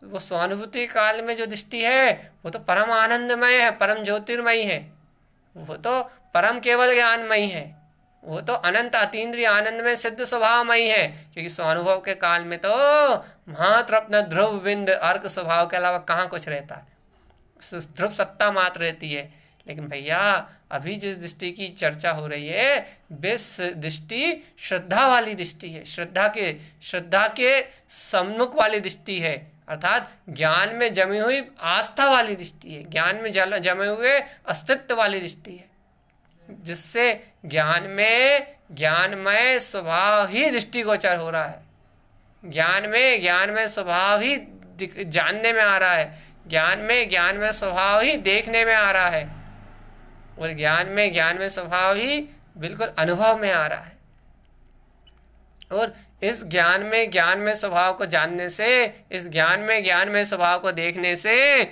वो स्वानुभूति काल में जो दृष्टि है वो तो परम आनंदमय है, परम ज्योतिर्मयी है, वो तो परम केवल ज्ञानमयी है, वो तो अनंत अतीन्द्रिय आनंद में सिद्ध स्वभावमयी है। क्योंकि स्वानुभव के काल में तो मात्र अपना ध्रुव बिंद अर्क स्वभाव के अलावा कहाँ कुछ रहता है, ध्रुव सत्ता मात्र रहती है। लेकिन भैया अभी जिस दृष्टि की चर्चा हो रही है, बेस दृष्टि श्रद्धा वाली दृष्टि है, श्रद्धा के सम्मुख वाली दृष्टि है, अर्थात ज्ञान में जमी हुई आस्था वाली दृष्टि है, ज्ञान में जमे हुए अस्तित्व वाली दृष्टि है, जिससे ज्ञान में ज्ञानमय स्वभाव ही दृष्टिगोचर हो रहा है, ज्ञान में स्वभाव ही जानने में आ रहा है, ज्ञान में स्वभाव ही देखने में आ रहा है, और ज्ञान में स्वभाव ही बिल्कुल अनुभव में आ रहा है। और इस ज्ञान में स्वभाव को जानने से, इस ज्ञान में स्वभाव को देखने से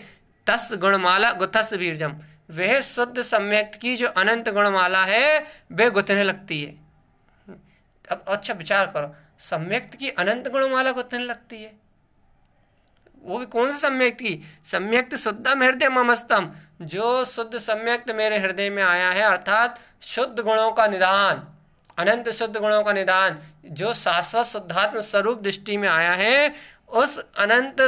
तस् गुणमाला गुथस् बीर्जम, वह शुद्ध सम्यक की जो अनंत गुणमाला है वह गुथने लगती है। अब अच्छा विचार करो, सम्यक्त की अनंत गुणमाला गुथने लगती है, वो भी कौन सा सम्यक्त की? सम्यक्त शुद्धम हृदय ममस्तम, जो शुद्ध सम्यक्त मेरे हृदय में आया है, अर्थात शुद्ध गुणों का निदान, अनंत शुद्ध गुणों का निदान, जो शाश्वत शुद्धात्म स्वरूप दृष्टि में आया है, उस अनंत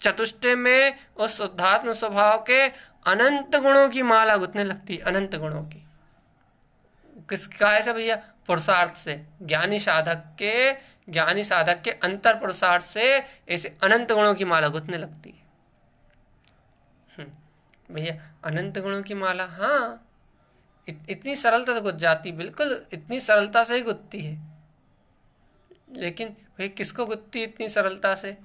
चतुष्टय में उस शुद्धात्म स्वभाव के अनंत गुणों की माला गुथने लगती, अनंत गुणों की। किसका ऐसा भैया? पुरुषार्थ से, ज्ञानी साधक के अंतर पुरुषार्थ से ऐसे अनंत गुणों की माला गुथने लगती है। भैया अनंत गुणों की माला, हाँ, इतनी सरलता से गुथ जाती, बिल्कुल इतनी सरलता से ही गुथती है। लेकिन भाई किसको गुथती इतनी सरलता से?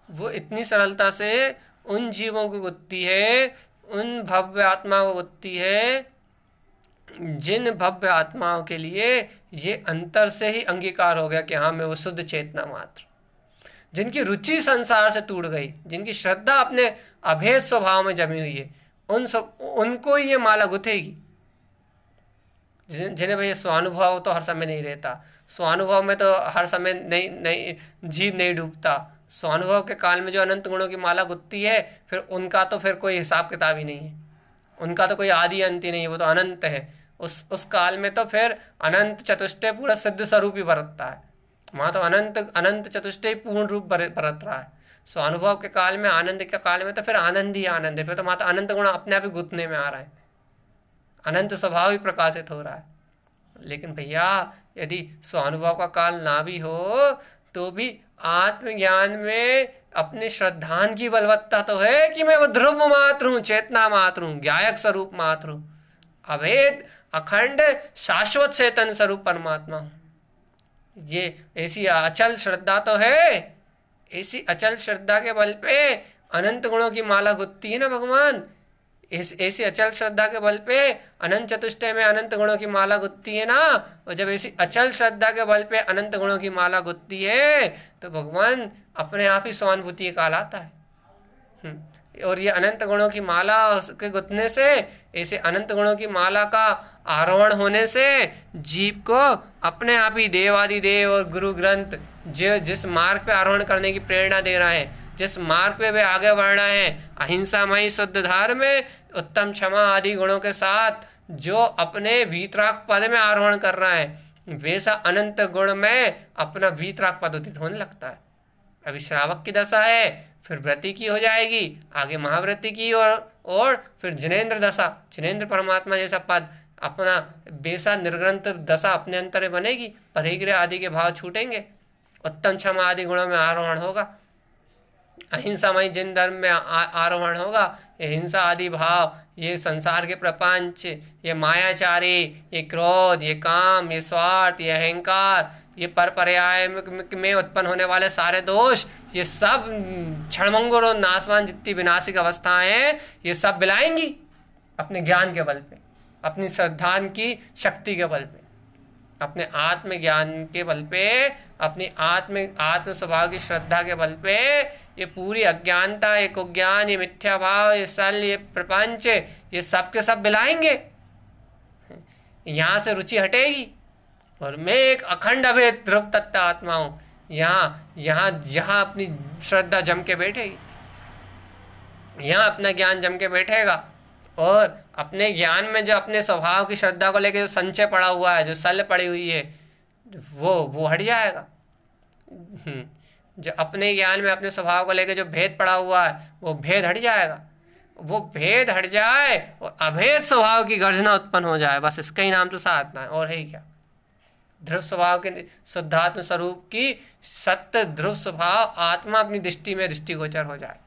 वो इतनी सरलता से उन जीवों को गुथती है, उन भव्य आत्माओं को गुथती है, जिन भव्य आत्माओं के लिए ये अंतर से ही अंगीकार हो गया कि हाँ मैं वो शुद्ध चेतना मात्र, जिनकी रुचि संसार से टूट गई, जिनकी श्रद्धा अपने अभेद स्वभाव में जमी हुई है, उनको ये माला गुथेगी। जिन्हें भैया स्वानुभव तो हर समय नहीं रहता, स्वानुभव में तो हर समय नहीं जीव नहीं डूबता, स्वानुभव के काल में जो अनंत गुणों की माला गुथती है, फिर उनका तो फिर कोई हिसाब किताब ही नहीं है, उनका तो कोई आदि अंत ही नहीं है, वो तो अनंत है। उस काल में तो फिर अनंत चतुष्टय पूरा सिद्ध स्वरूप ही बरतता है, वहाँ तो अनंत चतुष्टय पूर्ण रूप बरत रहा है। स्वानुभव के काल में, आनंद के काल में तो फिर आनंद ही आनंद है, फिर तो वहाँ तो अनंत गुण अपने आप ही गुथने में आ रहा है, अनंत स्वभाव ही प्रकाशित हो रहा है। लेकिन भैया यदि स्वानुभव का काल ना भी हो तो भी आत्मज्ञान में अपने श्रद्धान की बलवत्ता तो है कि मैं वो ध्रुव मात्र हूँ, चेतना मात्र हूँ, ज्ञायक स्वरूप मात्र हूँ, अभेद अखंड शाश्वत चेतन स्वरूप परमात्मा हूँ। ये ऐसी अचल श्रद्धा तो है, ऐसी अचल श्रद्धा के बल पे अनंत गुणों की माला गुथती है ना भगवान। ऐसी अचल श्रद्धा के बल पे अनंत चतुष्टय में अनंत गुणों की माला गुथती है ना। और जब ऐसी अचल श्रद्धा के बल पे अनंत गुणों की माला गुथती है तो भगवान अपने आप ही स्वानुभूति कहलाता है। और ये अनंत गुणों की माला के गुथने से, ऐसे अनंत गुणों की माला का आरोहण होने से जीव को अपने आप ही देवादिदेव और गुरु ग्रंथ जो जिस मार्ग पे आरोहण करने की प्रेरणा दे रहा है, जिस मार्ग पे वे आगे बढ़ना है, अहिंसामयी शुद्ध धर्म उत्तम क्षमा आदि गुणों के साथ जो अपने वीतराग पद में आरोहण कर रहा है, वैसा अनंत गुण में अपना वीतराग पद उदित होने लगता है। अभी श्रावक की दशा है, फिर व्रति की हो जाएगी, आगे महाव्रति की और फिर जिनेन्द्र दशा, जिनेन्द्र परमात्मा जैसा पद अपना बेसा निर्ग्रंथ दशा अपने अंतर में बनेगी। परिग्रह आदि के भाव छूटेंगे, उत्तम क्षमा आदि गुणों में आरोहण होगा, अहिंसामय जिन धर्म में आरोहण होगा। ये हिंसा आदि भाव, ये संसार के प्रपंच, ये मायाचारी, ये क्रोध, ये काम, ये स्वार्थ, ये अहंकार, ये पर पर्याय में उत्पन्न होने वाले सारे दोष, ये सब क्षणभंगुर और नाशवान जितनी विनाशिक अवस्थाएं हैं, ये सब बिलाएंगी अपने ज्ञान के बल पे, अपनी श्रद्धा की शक्ति के बल पे, अपने आत्मज्ञान के बल पे, अपनी आत्म स्वभाव की श्रद्धा के बल पे। ये पूरी अज्ञानता, ये कुज्ञान, ये मिथ्या भाव, ये सल, ये प्रपंच, ये सब के सब बिलाएंगे। यहाँ से रुचि हटेगी और मैं एक अखंड अभेद ध्रुव तत्व आत्मा हूँ। यहाँ अपनी श्रद्धा जम के बैठेगी, यहाँ अपना ज्ञान जम के बैठेगा और अपने ज्ञान में जो अपने स्वभाव की श्रद्धा को लेकर जो संचय पड़ा हुआ है, जो सल पड़ी हुई है, वो हट जाएगा। जो अपने ज्ञान में अपने स्वभाव को लेकर जो भेद पड़ा हुआ है, वो भेद हट जाएगा। वो भेद हट जाए और अभेद स्वभाव की गर्जना उत्पन्न हो जाए, बस इसका ही नाम तो साधना है, और है ही क्या। ध्रुव स्वभाव के शुद्धात्म स्वरूप की सत्य ध्रुव स्वभाव आत्मा अपनी दृष्टि में दृष्टिगोचर हो जाए।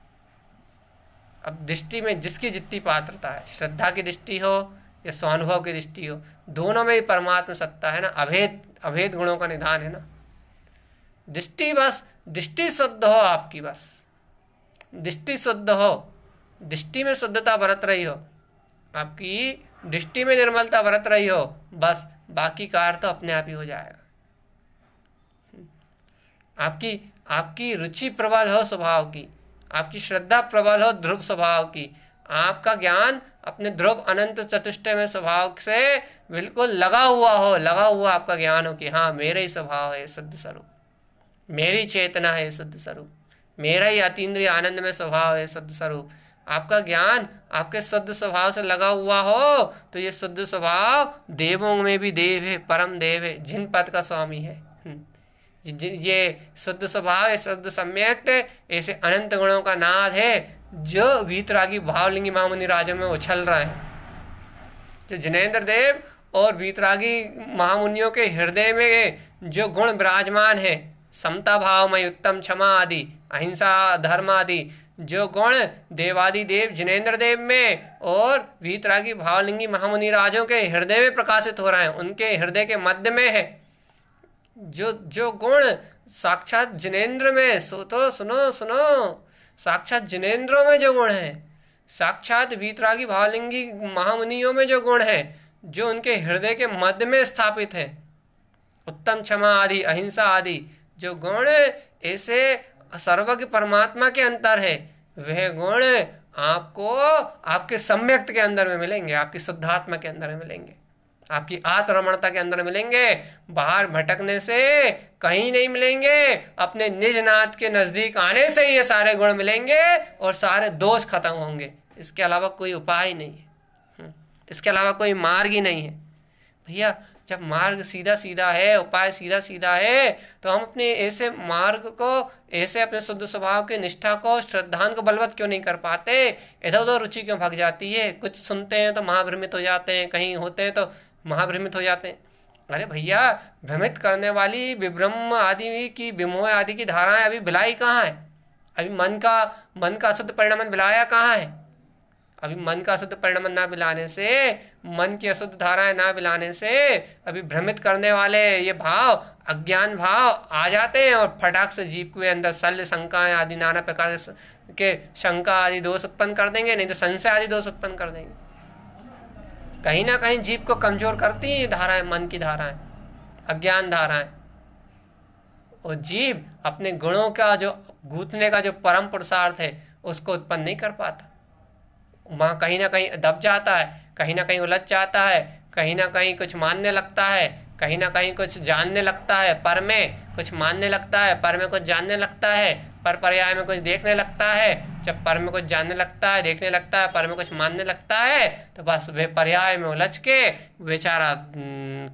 अब दृष्टि में जिसकी जितनी पात्रता है, श्रद्धा की दृष्टि हो या स्वानुभव की दृष्टि हो, दोनों में ही परमात्मा सत्ता है ना। अभेद गुणों का निधान है ना। दृष्टि शुद्ध हो आपकी, बस दृष्टि शुद्ध हो, दृष्टि में शुद्धता बरत रही हो, आपकी दृष्टि में निर्मलता बरत रही हो, बस बाकी कार्य तो अपने आप ही हो जाएगा। आपकी रुचि प्रबल हो स्वभाव की, आपकी श्रद्धा प्रबल हो ध्रुव स्वभाव की, आपका ज्ञान अपने ध्रुव अनंत चतुष्टय में स्वभाव से बिल्कुल लगा हुआ आपका ज्ञान हो कि हाँ मेरा ही स्वभाव है शुद्ध स्वरूप, मेरी चेतना है शुद्ध स्वरूप, मेरा ही अतीन्द्रिय आनंद में स्वभाव है शुद्ध स्वरूप। आपका ज्ञान आपके शुद्ध स्वभाव से लगा हुआ हो तो ये शुद्ध स्वभाव देवों में भी देव है, परम देव है, जिन पद का स्वामी है। ये शुद्ध स्वभाव है, शुद्ध सम्यक ऐसे अनंत गुणों का नाद है जो वीतरागी भावलिंगी महामुनि राजों में उछल रहा है। जो जिनेन्द्र देव और वीतरागी महामुनियों के हृदय में जो गुण विराजमान है, समता भावमय, उत्तम क्षमा आदि, अहिंसा धर्म आदि, जो गुण देवादि देव जिनेन्द्र देव में और वीतरागी भावलिंगी महामुनि राजों के हृदय में प्रकाशित हो रहे हैं, उनके हृदय के मध्य में है। जो गुण साक्षात जिनेन्द्र में, सुनो साक्षात जिनेन्द्रों में जो गुण है, साक्षात वीतरागी भावलिंगी महामुनियों में जो गुण है, जो उनके हृदय के मध्य में स्थापित है, उत्तम क्षमा आदि, अहिंसा आदि, जो गुण ऐसे सर्वज्ञ परमात्मा के अंतर है, वह गुण आपको आपके सम्यक्त के अंदर में मिलेंगे, आपकी शुद्धात्मा के अंदर में मिलेंगे, आपकी आत्मरमणता के अंदर मिलेंगे। बाहर भटकने से कहीं नहीं मिलेंगे, अपने निज नाथ के नजदीक आने से ये सारे गुण मिलेंगे और सारे दोष खत्म होंगे। इसके अलावा कोई उपाय ही नहीं है, इसके अलावा कोई मार्ग ही नहीं है। भैया जब मार्ग सीधा सीधा है, उपाय सीधा सीधा है, तो हम अपने ऐसे मार्ग को, ऐसे अपने शुद्ध स्वभाव की निष्ठा को, श्रद्धान को बलवत क्यों नहीं कर पाते? इधर उधर रुचि क्यों भाग जाती है? कुछ सुनते हैं तो महाभ्रमित हो जाते हैं, कहीं होते हैं तो महाभ्रमित हो जाते हैं। अरे भैया, भ्रमित करने वाली विभ्रम आदि की, विमोह आदि की धाराएं अभी भिलाई कहाँ है? अभी मन का अशुद्ध परिणाम भिलाया कहाँ है? अभी मन का अशुद्ध परिणाम ना पिलाने से, मन की अशुद्ध धाराएं ना पिलाने से अभी भ्रमित करने वाले ये भाव, अज्ञान भाव आ जाते हैं और फटाक से जीव के अंदर शल्य शंकाएं आदि नाना प्रकार के शंका आदि दोष उत्पन्न कर देंगे, नहीं तो संशय आदि दोष उत्पन्न कर देंगे। कहीं ना कहीं जीव को कमजोर करती है ये धाराएं, मन की धाराएं, अज्ञान धाराएं। और जीव अपने गुणों का जो गूंथने का जो परम पुरुषार्थ है उसको उत्पन्न नहीं कर पाता, वहाँ कहीं ना कहीं दब जाता है, कहीं ना कहीं उलझ जाता है, कहीं ना कहीं कुछ मानने लगता है, कहीं ना कहीं कुछ जानने लगता है, पर में कुछ मानने लगता है, पर में कुछ जानने लगता है, पर पर्याय में कुछ देखने लगता है। जब पर में कुछ जानने लगता है, देखने लगता है, पर में कुछ मानने लगता है, तो बस वे पर्याय में उलझ के बेचारा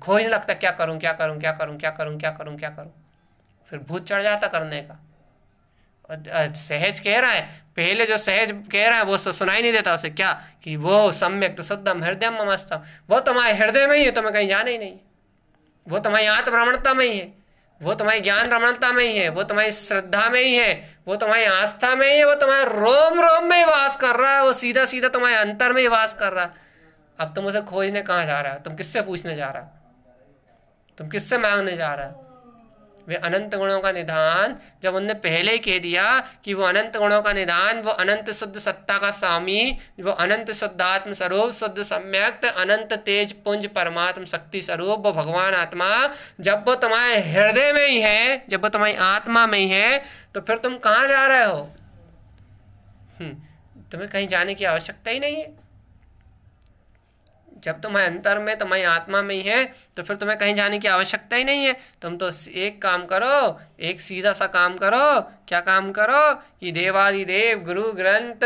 खोजने लगता है क्या करूं क्या करूं क्या करूं क्या करूं क्या करूं क्या करूं, फिर भूत चढ़ जाता करने का। सहज कह रहा है, पहले जो सहज कह रहा है वो सुनाई नहीं देता उसे, क्या कि वो सम्यक शुद्धम हृदय ममस्तम, वो तुम्हारे हृदय में ही है, तुम्हें कहीं जाना ही नहीं, वो तुम्हारी आत्मरमणता में ही है, वो तुम्हारी ज्ञान रमणता में ही है, वो तुम्हारी श्रद्धा में ही है, वो तुम्हारी आस्था में ही है, वो तुम्हारे रोम रोम में ही वास कर रहा है, वो सीधा सीधा तुम्हारे अंतर में ही वास कर रहा है। अब तुम उसे खोजने कहाँ जा रहा है, तुम किससे पूछने जा रहा है, तुम किससे मांगने जा रहा है। वे अनंत गुणों का निधान, जब उनने पहले ही कह दिया कि वो अनंत गुणों का निधान, वो अनंत शुद्ध सत्ता का स्वामी, वो अनंत शुद्धात्म स्वरूप, शुद्ध सम्यक्त अनंत तेज पुंज परमात्म शक्ति स्वरूप, वो भगवान आत्मा जब वो तुम्हारे हृदय में ही है, जब वो तुम्हारी आत्मा में ही है, तो फिर तुम कहाँ जा रहे हो। तुम्हें कहीं जाने की आवश्यकता ही नहीं है। जब तुम्हारे अंतर में, तुम्हारी आत्मा में ही है, तो फिर तुम्हें कहीं जाने की आवश्यकता ही नहीं है। तुम तो एक काम करो, एक सीधा सा काम करो। क्या काम करो कि देवादिदेव गुरु ग्रंथ,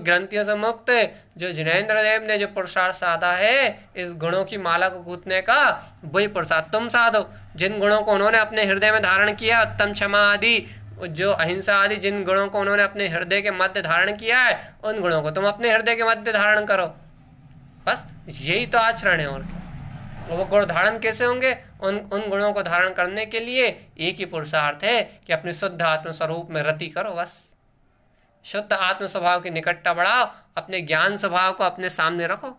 ग्रंथियों से मुक्त जो जिनेंद्र देव ने जो पुरुषार्थ साधा है इस गुणों की माला को गूंथने का, वही पुरुषार्थ तुम साधो। जिन गुणों को उन्होंने अपने हृदय में धारण किया, उत्तम क्षमा आदि, जो अहिंसा आदि जिन गुणों को उन्होंने अपने हृदय के मध्य धारण किया है, उन गुणों को तुम अपने हृदय के मध्य धारण करो। बस यही तो आचरण है। और क्या वो गुण धारण कैसे होंगे? उन गुणों को धारण करने के लिए एक ही पुरुषार्थ है कि अपने शुद्ध आत्म स्वरूप में रति करो। बस शुद्ध आत्म स्वभाव की निकटता बढ़ाओ, अपने ज्ञान स्वभाव को अपने सामने रखो,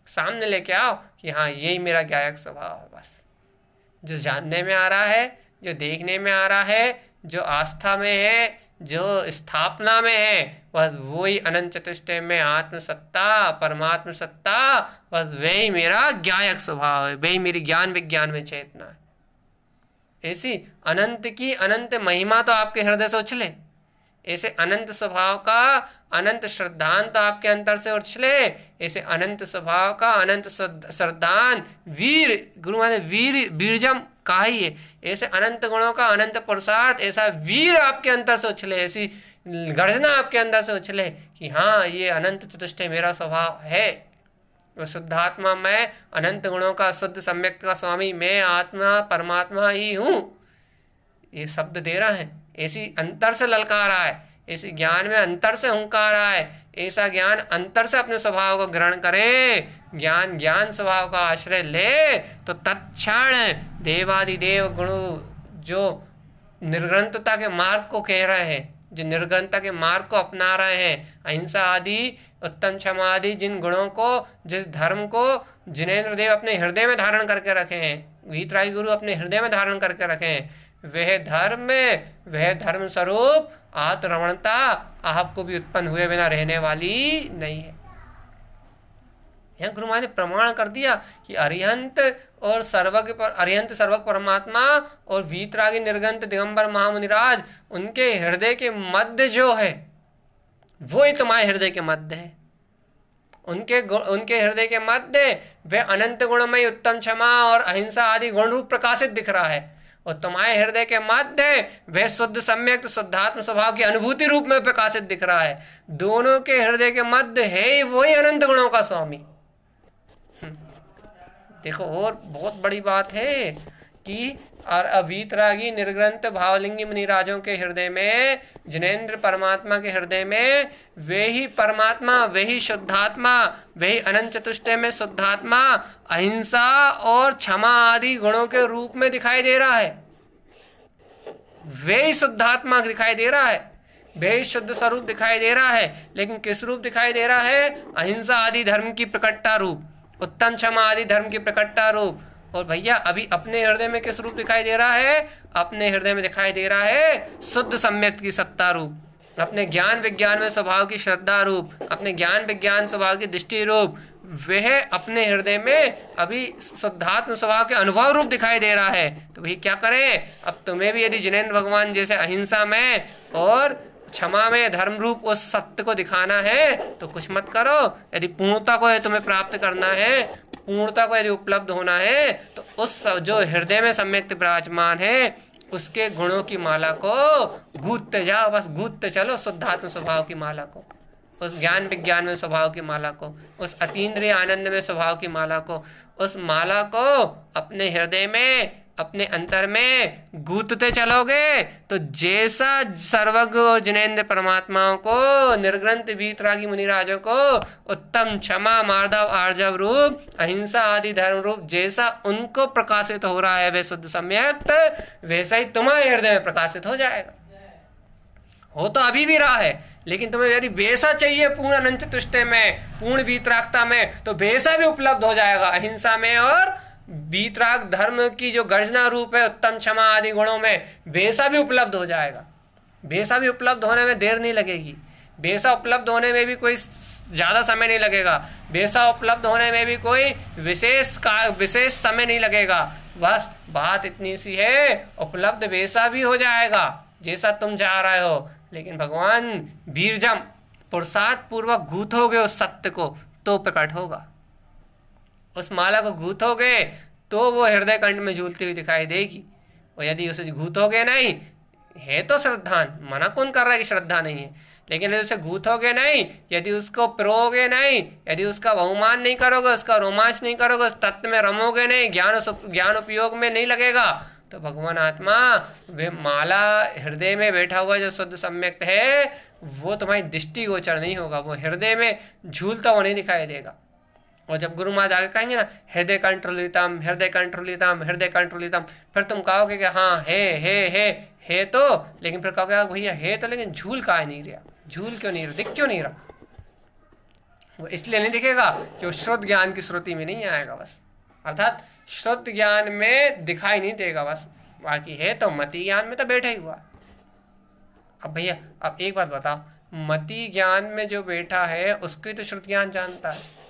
सामने लेके आओ कि हाँ यही मेरा ज्ञायक स्वभाव है। बस जो जानने में आ रहा है, जो देखने में आ रहा है, जो आस्था में है, जो स्थापना में है, बस वही अनंत चतुष्टय में आत्म सत्ता, परमात्म सत्ता, बस वही मेरा ज्ञायक स्वभाव है, वही मेरी ज्ञान विज्ञान में चेतना है। ऐसी अनंत की अनंत महिमा तो आपके हृदय से उछले, ऐसे अनंत स्वभाव का अनंत श्रद्धान तो आपके अंतर से उछले, ऐसे अनंत स्वभाव का अनंत श्रद्धान वीर, गुरु माने वीर, वीरजम का ही है। ऐसे अनंत गुणों का अनंत पुरुषार्थ, ऐसा वीर आपके अंतर से उछले, ऐसी गर्जना आपके अंदर से उछले कि हाँ ये अनंत चतुष्टय मेरा स्वभाव है। वो शुद्धात्मा मैं, अनंत गुणों का शुद्ध सम्यक का स्वामी मैं, आत्मा परमात्मा ही हूँ, ये शब्द दे रहा है। ऐसी अंतर से ललकार रहा है, ऐसी ज्ञान में अंतर से हुंकार रहा है। ऐसा ज्ञान अंतर से अपने स्वभाव को ग्रहण करे, ज्ञान स्वभाव का आश्रय ले, तो तत्क्षण देवादिदेव गुरु जो निर्ग्रंथता के मार्ग को कह रहे हैं, जो निर्ग्रंथता के मार्ग को अपना रहे हैं, अहिंसा आदि, उत्तम क्षमा आदि, जिन गुणों को, जिस धर्म को जिनेंद्र देव अपने हृदय में धारण करके रखे हैं, वीतरागी गुरु अपने हृदय में धारण करके रखे हैं, वह धर्म स्वरूप आत्मरमणता आपको भी उत्पन्न हुए बिना रहने वाली नहीं है। यह गुरु महाराज ने प्रमाण कर दिया कि अरिहंत और अरिहंत सर्वज्ञ परमात्मा और वीतरागी निर्गंत दिगंबर महामुनिराज, उनके हृदय के मध्य जो है वो ही तुम्हारे हृदय के मध्य है। उनके हृदय के मध्य वह अनंत गुणमय उत्तम क्षमा और अहिंसा आदि गुण रूप प्रकाशित दिख रहा है, और तुम्हारे हृदय के मध्य वह शुद्ध सम्यक शुद्धात्म स्वभाव की अनुभूति रूप में प्रकाशित दिख रहा है। दोनों के हृदय के मध्य है वही अनंत गुणों का स्वामी। देखो, और बहुत बड़ी बात है कि वीतरागी निर्ग्रंथ भावलिंगी मुनिराजों के हृदय में, जिनेंद्र परमात्मा के हृदय में वे ही परमात्मा, वही शुद्धात्मा, वही अनंत चतुष्टय में शुद्धात्मा अहिंसा और क्षमा आदि गुणों के रूप में दिखाई दे रहा है। वे ही शुद्धात्मा दिखाई दे रहा है। वही शुद्ध स्वरूप दिखाई दे रहा है, लेकिन किस रूप दिखाई दे रहा है? अहिंसा आदि धर्म की प्रकटता रूप, उत्तम क्षमा आदि धर्म की प्रकटता रूप। और भैया अभी अपने हृदय में किस रूप दिखाई दे रहा है? अपने हृदय में दिखाई दे रहा है शुद्ध सम्यक की सत्ता रूप, अपने ज्ञान विज्ञान में स्वभाव की श्रद्धा रूप, अपने ज्ञान विज्ञान स्वभाव की दृष्टि रूप, वह अपने हृदय में अभी शुद्धात्म स्वभाव के अनुभव रूप दिखाई दे रहा है। तो भाई क्या करें? अब तुम्हें भी यदि जिनेंद्र भगवान जैसे अहिंसा में और क्षमा में धर्म रूप उस सत्य को दिखाना है तो कुछ मत करो। यदि पूर्णता को तुम्हें प्राप्त करना है, पूर्णता को यदि उपलब्ध होना है, तो उस जो हृदय में सम्यक विराजमान है उसके गुणों की माला को गूंथते जाओ, बस गूंथते चलो शुद्धात्म स्वभाव की माला को, उस ज्ञान विज्ञान में स्वभाव की माला को, उस अतीन्द्रिय आनंद में स्वभाव की माला को, उस माला को अपने हृदय में, अपने अंतर में गूंथते चलोगे तो जैसा सर्वज्ञ और जिनेंद्र परमात्माओं को, निर्ग्रंथ वीतरागी मुनिराजों को उत्तम क्षमा मार्दव आर्जव रूप, अहिंसा आदि धर्म रूप जैसा उनको प्रकाशित हो रहा है वे शुद्ध सम्यक, वैसा ही तुम्हारे हृदय में प्रकाशित हो जाएगा। हो तो अभी भी रहा है, लेकिन तुम्हें यदि वैसा चाहिए पूर्ण अनंत तुष्टे में, पूर्ण वीतरागता में, तो वैसा भी उपलब्ध हो जाएगा अहिंसा में और वीतराग धर्म की जो गर्जना रूप है उत्तम क्षमा आदि गुणों में, वैसा भी उपलब्ध हो जाएगा। वैसा भी उपलब्ध होने में देर नहीं लगेगी, वैसा उपलब्ध होने में भी कोई ज़्यादा समय नहीं लगेगा, वैसा उपलब्ध होने में भी कोई विशेष समय नहीं लगेगा। बस बात इतनी सी है, उपलब्ध वैसा भी हो जाएगा जैसा तुम जा रहे हो, लेकिन भगवान वीरजम पुरुषार्थ पूर्वक गूंथोगे उस सत्य को तो प्रकट होगा। उस माला को गूंथोगे तो वो हृदय कंठ में झूलती हुई दिखाई देगी। और यदि उसे गूंथोगे नहीं, है तो श्रद्धान, मना कौन कर रहा है कि श्रद्धा नहीं है, लेकिन यदि उसे गूंथोगे नहीं, यदि उसको पिरोगे नहीं, यदि उसका बहुमान नहीं करोगे, उसका रोमांच नहीं करोगे, उस तत्व में रमोगे नहीं, ज्ञान उपयोग में नहीं लगेगा, तो भगवान आत्मा वे माला हृदय में बैठा हुआ जो शुद्ध सम्यक है वो तुम्हारी दृष्टि गोचर नहीं होगा, वो हृदय में झूलता हुआ नहीं दिखाई देगा। और जब गुरु महाराज आगे कहेंगे ना हृदय कंट्रोलितम, हृदय कंट्रोलितम, हृदय कंट्रोलितम, फिर तुम कहोगे कि हाँ है तो, लेकिन फिर कहोगे भैया है तो, लेकिन झूल काहे नहीं रहा, झूल क्यों नहीं रहा, दिख क्यों नहीं रहा? वो इसलिए नहीं दिखेगा कि वो शुद्ध ज्ञान की श्रुति में नहीं आएगा, बस अर्थात शुद्ध ज्ञान में दिखाई नहीं देगा बस, बाकी है तो मति ज्ञान में तो बैठा ही हुआ। अब भैया अब एक बात बताओ, मति ज्ञान में जो बैठा है उसको ही तो श्रुत ज्ञान जानता है।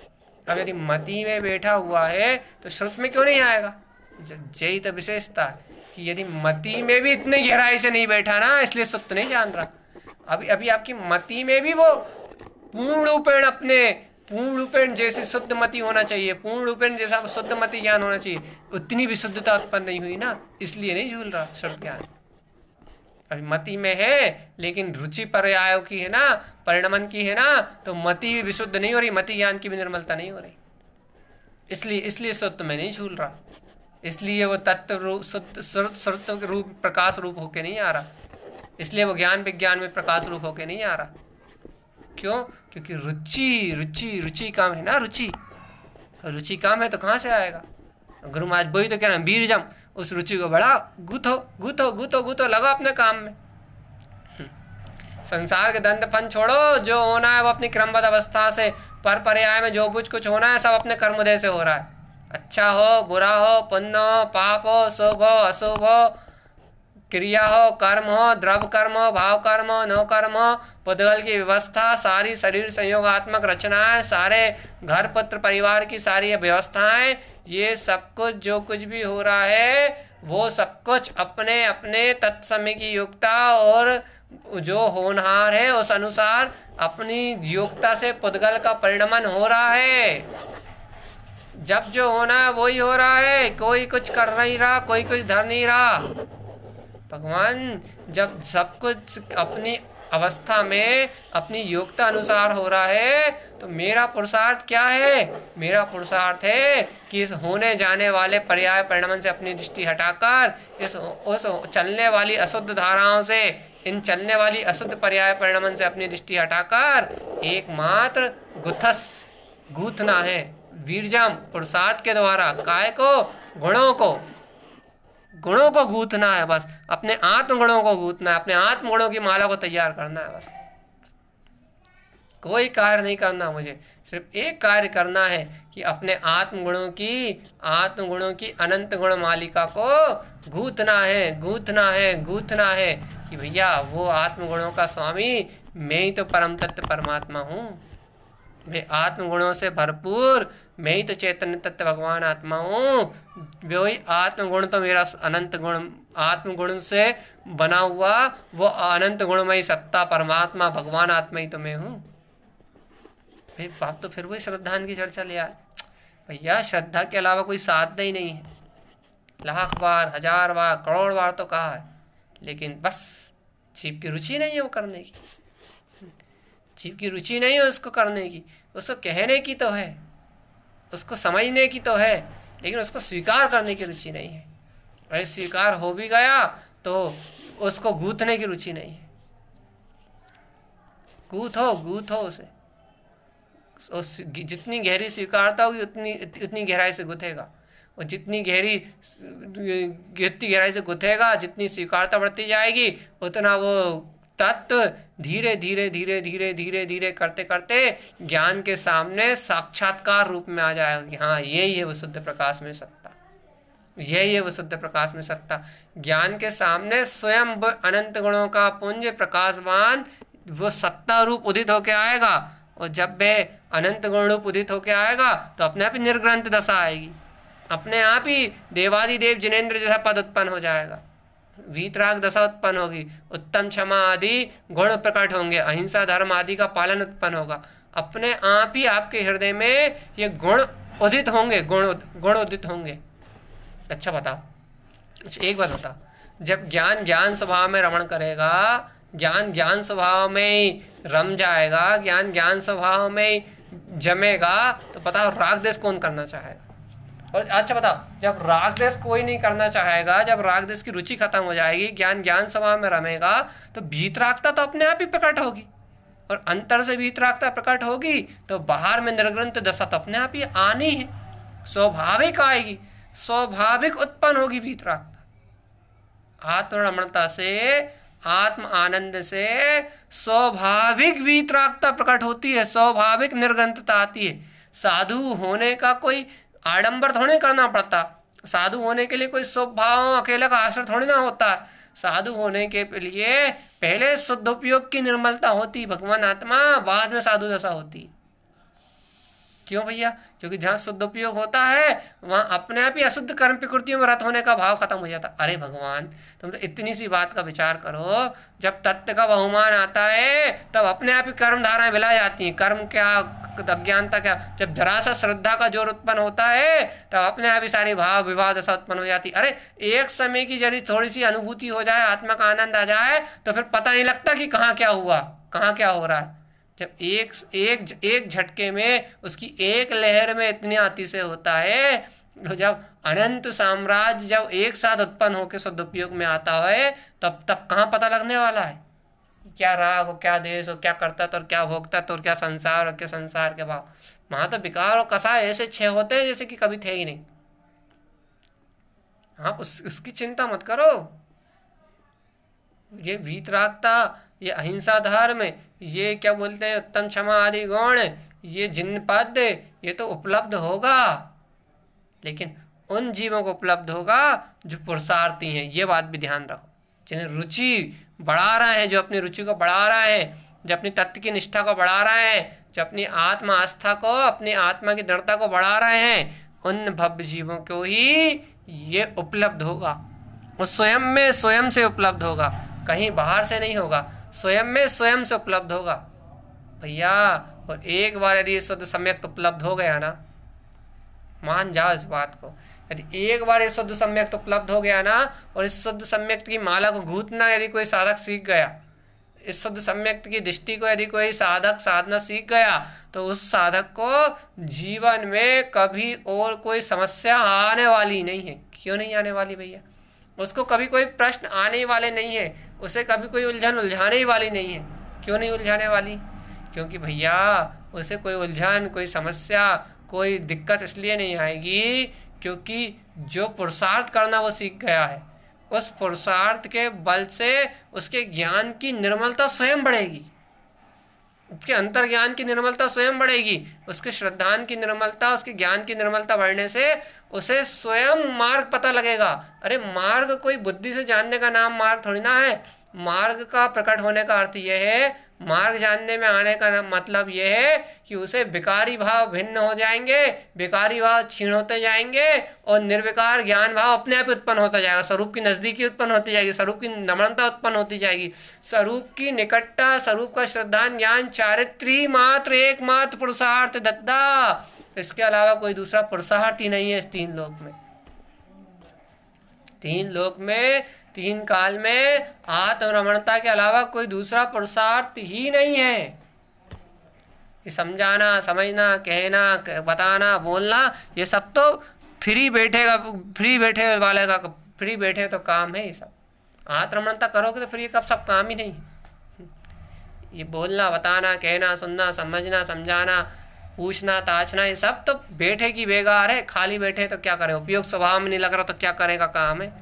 अब यदि मति में बैठा हुआ है तो श्रुत में क्यों नहीं आएगा? यही तो विशेषता है कि यदि मति में भी इतने गहराई से नहीं बैठा ना, इसलिए श्रुत नहीं जान रहा। अभी आपकी मति में भी वो पूर्ण रूपेण जैसी शुद्ध मति होना चाहिए, पूर्ण रूपेण जैसा शुद्ध मति ज्ञान होना चाहिए, उतनी भी शुद्धता उत्पन्न नहीं हुई ना, इसलिए नहीं झूल रहा शुद्ध ज्ञान। अभी मति में है लेकिन रुचि पर्यायों की है ना, परिणमन की है ना, तो मति भी विशुद्ध नहीं हो रही, मति ज्ञान की भी निर्मलता नहीं हो रही, इसलिए शुद्ध में नहीं झूल रहा, इसलिए वो तत्व रूप शुद्ध रूप प्रकाश रूप होके नहीं आ रहा, इसलिए वो ज्ञान विज्ञान में प्रकाश रूप होके नहीं आ रहा। क्यों? क्योंकि रुचि काम है ना, रुचि काम है तो कहाँ से आएगा? गुरु महाराज वही तो कह रहे हैं, वीरजम उस रुचि को बढ़ा, गूथो लगा अपने काम में। संसार के दंड फन छोड़ो, जो होना है वो अपनी क्रमबद्ध अवस्था से, पर पर्याय में जो कुछ होना है सब अपने कर्मोदय से हो रहा है। अच्छा हो, बुरा हो, पुण्य हो, पाप हो, शुभ हो, अशुभ हो, क्रिया हो, कर्म हो, द्रव्य कर्म हो, भाव कर्म हो, नो कर्म हो, पुद्गल की व्यवस्था, सारी शरीर संयोगात्मक रचनाएं, सारे घर पुत्र परिवार की सारी व्यवस्थाएं, ये सब कुछ जो कुछ भी हो रहा है वो सब कुछ अपने अपने तत्समय की योग्यता और जो होनहार है उस अनुसार अपनी योग्यता से पुद्गल का परिणमन हो रहा है। जब जो होना है वही हो रहा है, कोई कुछ कर नहीं रहा, कोई कुछ धर नहीं रहा। भगवान जब सब कुछ अपनी अवस्था में अपनी योग्यता अनुसार हो रहा है तो मेरा पुरुषार्थ क्या है? मेरा पुरुषार्थ है कि इस होने जाने वाले पर्याय परिणमन से अपनी दृष्टि हटाकर उस चलने वाली अशुद्ध धाराओं से, इन चलने वाली अशुद्ध पर्याय परिणमन से अपनी दृष्टि हटाकर एकमात्र गूथना है वीरजम पुरुषार्थ के द्वारा। काय को? गुणों को। गुणों को गूंथना है बस, अपने आत्म गुणों को गूंथना है, अपने आत्म गुणों की माला को तैयार करना है बस। कोई कार्य नहीं करना मुझे, सिर्फ एक कार्य करना है कि अपने आत्म गुणों की अनंत गुण मालिका को गूंथना है कि भैया वो आत्म गुणों का स्वामी मैं ही तो परम तत्व परमात्मा हूँ, मैं आत्म गुणों से भरपूर, मैं ही तो चैतन्य तत्व भगवान आत्मा हूँ। वही आत्म गुण तो मेरा अनंत गुण, आत्म गुण से बना हुआ वो अनंत गुणमयी सत्ता परमात्मा भगवान आत्मा ही तो मैं हूँ। भाई बाप तो फिर वही श्रद्धा की चर्चा ले आए। भैया श्रद्धा के अलावा कोई साधना ही नहीं है, लाख बार, हजार बार, करोड़ बार तो कहा है, लेकिन बस जीव की रुचि नहीं है वो करने की, जीव की रुचि नहीं है उसको करने की, उसको कहने की तो है, उसको समझने की तो है, लेकिन उसको स्वीकार करने की रुचि नहीं है। अरे स्वीकार हो भी गया तो उसको गूंथने की रुचि नहीं है। गूंथो उसे, जितनी गहरी स्वीकारता होगी उतनी गहराई से गुथेगा, और जितनी गहराई से गुथेगा, जितनी स्वीकारता बढ़ती जाएगी उतना वो तत्व धीरे धीरे करते करते ज्ञान के सामने साक्षात्कार रूप में आ जाएगा कि हाँ यही है वो शुद्ध प्रकाश में सत्ता, यही है वो शुद्ध प्रकाश में सत्ता। ज्ञान के सामने स्वयं अनंत गुणों का पुंज प्रकाशवान वो सत्ता रूप उदित होके आएगा, और जब वे अनंत गुण रूप उदित होके आएगा तो अपने आप ही निर्ग्रंथ दशा आएगी, अपने आप ही देवादिदेव जिनेंद्र जैसा पद उत्पन्न हो जाएगा, वीतराग दशा उत्पन्न होगी, उत्तम क्षमा आदि गुण प्रकट होंगे, अहिंसा धर्म आदि का पालन उत्पन्न होगा, अपने आप ही आपके हृदय में ये गुण उदित होंगे, गुण उदित होंगे। अच्छा बताओ, एक बात बताओ, जब ज्ञान स्वभाव में रमण करेगा, ज्ञान स्वभाव में ही रम जाएगा, ज्ञान स्वभाव में ही जमेगा, तो बताओ राग देश कौन करना चाहेगा? और अच्छा बताओ, जब राग देश कोई नहीं करना चाहेगा, जब राग देश की रुचि खत्म हो जाएगी, ज्ञान स्वभाव में रमेगा, तो वीतरागता तो अपने आप ही प्रकट होगी, और अंतर से वीतरागता प्रकट होगी तो बाहर में निर्ग्रंथ दशा तो अपने आप ही आनी है, स्वाभाविक आएगी, स्वाभाविक उत्पन्न होगी वीतरागता। आत्मरमणता से, आत्म आनंद से स्वाभाविक वीतरागता प्रकट होती है, स्वाभाविक निर्ग्रंथता आती है। साधु होने का कोई आडंबर थोड़ी करना पड़ता, साधु होने के लिए कोई स्वभाव अकेले का आश्रय थोड़ी ना होता। साधु होने के लिए पहले शुद्ध उपयोग की निर्मलता होती, भगवान आत्मा, बाद में साधु दशा होती। क्यों भैया? क्योंकि जहाँ शुद्ध उपयोग होता है वहाँ अपने आप ही अशुद्ध कर्म प्रकृतियों में रत होने का भाव खत्म हो जाता। अरे भगवान, तुम तो इतनी सी बात का विचार करो, जब तत्व का बहुमान आता है तब अपने आप ही कर्म धाराएं विला जाती हैं। कर्म क्या, अज्ञानता क्या, जब जरा सा श्रद्धा का जोर उत्पन्न होता है तब अपने आप ही सारी भाव विवाह दशा उत्पन्न हो जाती। अरे एक समय की जरी थोड़ी सी अनुभूति हो जाए, आत्मा का आनंद आ जाए, तो फिर पता नहीं लगता कि कहाँ क्या हुआ, कहाँ क्या हो रहा है। जब एक झटके में, उसकी एक लहर में इतनी अतिशय होता है, तो जब अनंत साम्राज्य जब एक साथ उत्पन्न होकर सदुपयोग में आता है, तब कहाँ पता लगने वाला है क्या राग हो, क्या देश हो, क्या करता तो, और क्या भोगता तो, और क्या संसार, और क्या संसार के भाव। वहां तो विकार और कसाय ऐसे छह होते हैं जैसे कि कभी थे ही नहीं। आप उसकी चिंता मत करो। ये वीतरागता, ये अहिंसा धर्म, ये क्या बोलते हैं उत्तम क्षमा आदि गुण, ये जिन पद, ये तो उपलब्ध होगा, लेकिन उन जीवों को उपलब्ध होगा जो पुरुषार्थी हैं। ये बात भी ध्यान रखो, जिन्हें रुचि बढ़ा रहे हैं, जो अपनी रुचि को बढ़ा रहे हैं, जो अपनी तत्व की निष्ठा को बढ़ा रहे हैं, जो अपनी आत्मा आस्था को, अपनी आत्मा की दृढ़ता को बढ़ा रहे हैं, उन भव्य जीवों को ही ये उपलब्ध होगा। वो स्वयं से उपलब्ध होगा, कहीं बाहर से नहीं होगा, स्वयं से उपलब्ध होगा भैया। और एक बार यदि शुद्ध सम्यक उपलब्ध हो गया ना, मान जाओ इस बात को, यदि एक बार ये शुद्ध सम्यक उपलब्ध हो गया ना, और इस शुद्ध सम्यक की माला को गूंथना यदि कोई साधक सीख गया, इस शुद्ध सम्यक की दृष्टि को यदि कोई साधक साधना सीख गया, तो उस साधक को जीवन में कभी और कोई समस्या आने वाली नहीं है। क्यों नहीं आने वाली भैया? उसको कभी कोई प्रश्न आने वाले नहीं है, उसे कभी कोई उलझन उलझाने ही वाली नहीं है। क्यों नहीं उलझाने वाली? क्योंकि भैया उसे कोई उलझन, कोई समस्या, कोई दिक्कत इसलिए नहीं आएगी क्योंकि जो पुरुषार्थ करना वो सीख गया है, उस पुरुषार्थ के बल से उसके ज्ञान की निर्मलता स्वयं बढ़ेगी, उसके अंतर ज्ञान की निर्मलता स्वयं बढ़ेगी, उसके श्रद्धान की निर्मलता, उसके ज्ञान की निर्मलता बढ़ने से उसे स्वयं मार्ग पता लगेगा। अरे मार्ग कोई बुद्धि से जानने का नाम मार्ग थोड़ी ना है। मार्ग का प्रकट होने का अर्थ यह है, मार्ग जानने में आने का मतलब यह है कि उसे विकारी भाव भिन्न हो जाएंगे, विकारी भाव क्षीण होते जाएंगे और निर्विकार ज्ञान भाव अपने आप उत्पन्न होता जाएगा। स्वरूप की नजदीकी उत्पन्न होती जाएगी, स्वरूप की नम्रता उत्पन्न होती जाएगी, स्वरूप की निकटता, स्वरूप का श्रद्धान ज्ञान, चारित्री मात्र एकमात्र पुरुषार्थ दत्ता। इसके अलावा कोई दूसरा पुरुषार्थ ही नहीं है इस तीन लोक में। तीन लोक में, तीन काल में आत्मरमणता के अलावा कोई दूसरा पुरुषार्थ ही नहीं है। कि समझाना, समझना, कहना, बताना, बोलना, ये सब तो फ्री बैठे वाले का फ्री बैठे तो काम है। ये सब आत्मरमणता करोगे तो फिर ये कब सब काम ही नहीं। ये बोलना, बताना, कहना, सुनना, समझना, समझाना, पूछना, ताछना, ये सब तो बैठे की बेकार है। खाली बैठे तो क्या करें, उपयोग स्वभाव में नहीं लग रहा तो क्या करेगा काम है।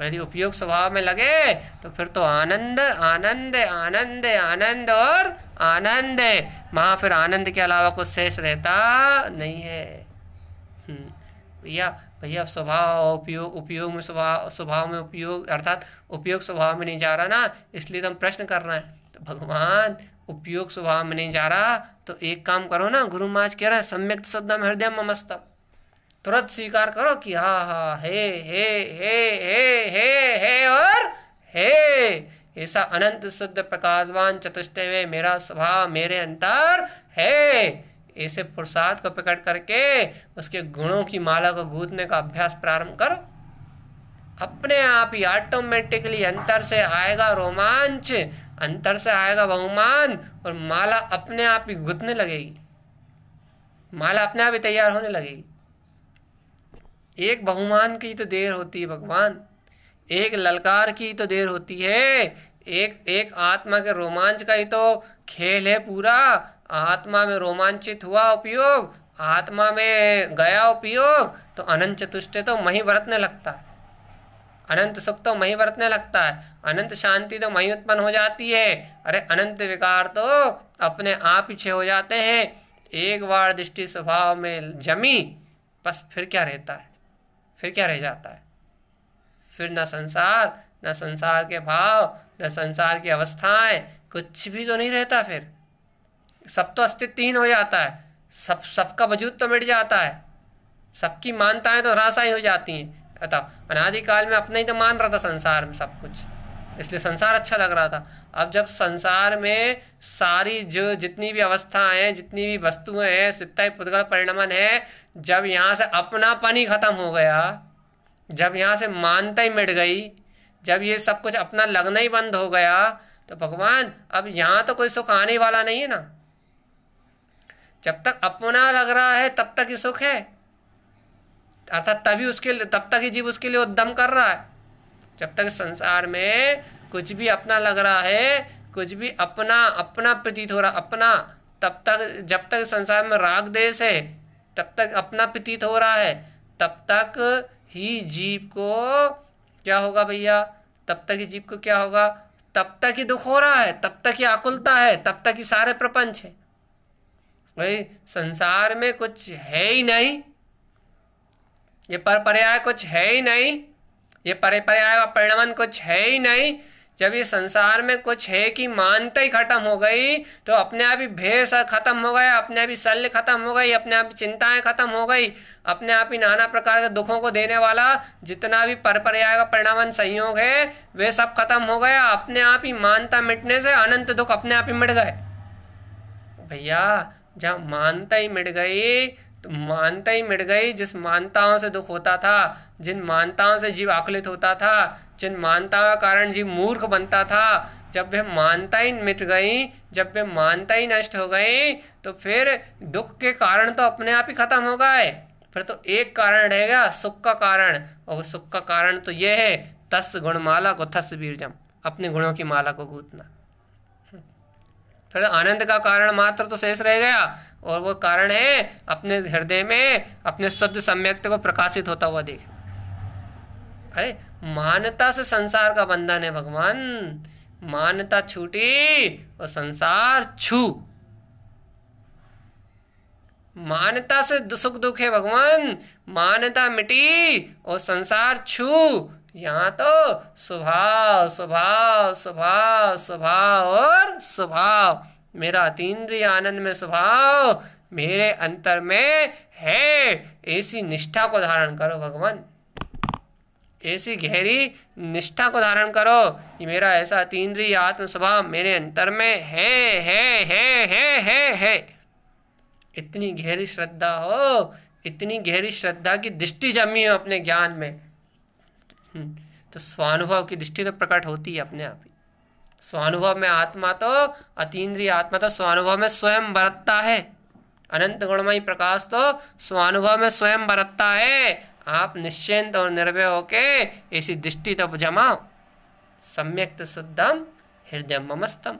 यदि उपयोग स्वभाव में लगे तो फिर तो आनंद आनंद आनंद आनंद और आनंद है। वहाँ फिर आनंद के अलावा कुछ शेष रहता नहीं है। भैया स्वभाव उपयोग में स्वभाव में उपयोग अर्थात उपयोग स्वभाव में नहीं जा रहा ना, इसलिए तो हम प्रश्न कर रहे हैं। तो भगवान उपयोग स्वभाव में नहीं जा रहा तो एक काम करो ना, गुरु महाराज कह रहे हैं सम्यक सद्दम हृदय ममस्तम, तुरंत स्वीकार करो कि हा हे और हे। ऐसा अनंत शुद्ध प्रकाशवान चतुष्टय में मेरा स्वभाव मेरे अंतर है। ऐसे पुरुषार्थ को प्रकट करके उसके गुणों की माला को गूंथने का अभ्यास प्रारंभ करो। अपने आप ही ऑटोमेटिकली अंतर से आएगा रोमांच, अंतर से आएगा बहुमान और माला अपने आप ही गूंथने लगेगी, माला अपने आप ही तैयार होने लगेगी। एक बहुमान की तो देर होती है भगवान, एक ललकार की तो देर होती है, एक आत्मा के रोमांच का ही तो खेल है पूरा। आत्मा में रोमांचित हुआ उपयोग, आत्मा में गया उपयोग तो अनंत चतुष्टय तो वहीं बरतने लगता है, अनंत सुख तो वहीं बरतने लगता है, अनंत शांति तो वहीं उत्पन्न हो जाती है। अरे अनंत विकार तो अपने आप पीछे हो जाते हैं। एक बार दृष्टि स्वभाव में जमी बस फिर क्या रहता है, फिर क्या रह जाता है। फिर न संसार के भाव, न संसार की अवस्थाएं, कुछ भी तो नहीं रहता। फिर सब तो अस्तित्वहीन हो जाता है, सबका वजूद तो मिट जाता है, सबकी मानताएं तो ह्रासाई हो जाती हैं। बताओ, अनादिकाल में अपना ही तो मान रहा था संसार में सब कुछ, इसलिए संसार अच्छा लग रहा था। अब जब संसार में सारी जो जितनी भी अवस्थाएं हैं, जितनी भी वस्तुएं हैं, सित्ता पुद्गल परिणमन है, जब यहाँ से अपनापन ही खत्म हो गया, जब यहाँ से मानता ही मिट गई, जब ये सब कुछ अपना लगना ही बंद हो गया, तो भगवान अब यहाँ तो कोई सुख आने वाला नहीं है ना। जब तक अपना लग रहा है तब तक ही सुख है, अर्थात तब तक ही जीव उसके लिए उद्यम कर रहा है। जब तक संसार में कुछ भी अपना लग रहा है, कुछ भी अपना प्रतीत हो रहा अपना, तब तक जब तक संसार में राग देश है, तब तक अपना प्रतीत हो रहा है, तब तक ही जीव को क्या होगा भैया, तब तक ही जीव को क्या होगा, तब तक ही दुख हो रहा है, तब तक ही आकुलता है, तब तक ही सारे प्रपंच है। भाई संसार में कुछ है ही नहीं, ये पर्याय कुछ है ही नहीं, ये पर्याय का परिणमन कुछ है ही नहीं। जब ये संसार में कुछ है कि मानता ही खत्म हो गई, तो अपने आप ही भेष खत्म हो गया, अपने आप ही शल्य खत्म हो गई, अपने आप ही चिंताएं खत्म हो गई, अपने आप ही नाना प्रकार के दुखों को देने वाला जितना भी पर्याय का परिणमन संयोग है वे सब खत्म हो गया। अपने आप ही मानता मिटने से अनंत दुख अपने आप ही मिट गए। भैया जब मानता ही मिट गई तो मानता ही मिट गई, जिस मानताओं से दुख होता था, जिन मानताओं से जीव आकुलित होता था, जिन मानताओं के कारण जीव मूर्ख बनता था, जब वे मानता ही मिट गई, जब वे मानता ही नष्ट हो गई, तो फिर दुख के कारण तो अपने आप ही खत्म हो गए। फिर तो एक कारण रहेगा सुख का कारण, और सुख का कारण तो यह है तस् गुणमाला को थस बीरजम, अपने गुणों की माला को गूंथना। फिर आनंद का कारण मात्र तो शेष रह गया, और वो कारण है अपने हृदय में अपने शुद्ध सम्यक्त को प्रकाशित होता हुआ देख। अरे मानता से संसार का बंधन है भगवान, मानता छूटी और संसार छू। मानता से सुख दुख है भगवान, मानता मिटी और संसार छू। यहाँ तो स्वभाव स्वभाव स्वभाव स्वभाव और स्वभाव, मेरा अतीन्द्रिय आनंद में स्वभाव मेरे अंतर में है। ऐसी निष्ठा को धारण करो भगवान, ऐसी गहरी निष्ठा को धारण करो कि मेरा ऐसा अतीन्द्रिय आत्म स्वभाव मेरे अंतर में है। इतनी गहरी श्रद्धा हो, इतनी गहरी श्रद्धा की दृष्टि जमी हो अपने ज्ञान में, तो स्वानुभव की दृष्टि तो प्रकट होती है अपने आप ही। स्वानुभव में आत्मा तो, अतीन्द्रिय आत्मा तो स्वानुभव में स्वयं बरतता है। अनंत गुणमयी प्रकाश तो स्वानुभव में स्वयं बरतता है। आप निश्चिंत और निर्भय होके ऐसी दृष्टि तो जमाओ। सम्यक्त शुद्धम हृदय ममस्तम,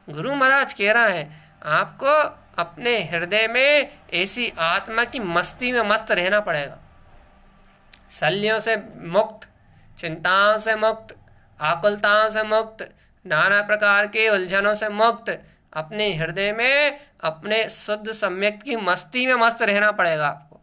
गुरु महाराज कह रहा है आपको अपने हृदय में ऐसी आत्मा की मस्ती में मस्त रहना पड़ेगा। शल्यों से मुक्त, चिंताओं से मुक्त, आकुलताओं से मुक्त, नाना प्रकार के उलझनों से मुक्त, अपने हृदय में अपने शुद्ध सम्यक की मस्ती में मस्त रहना पड़ेगा आपको।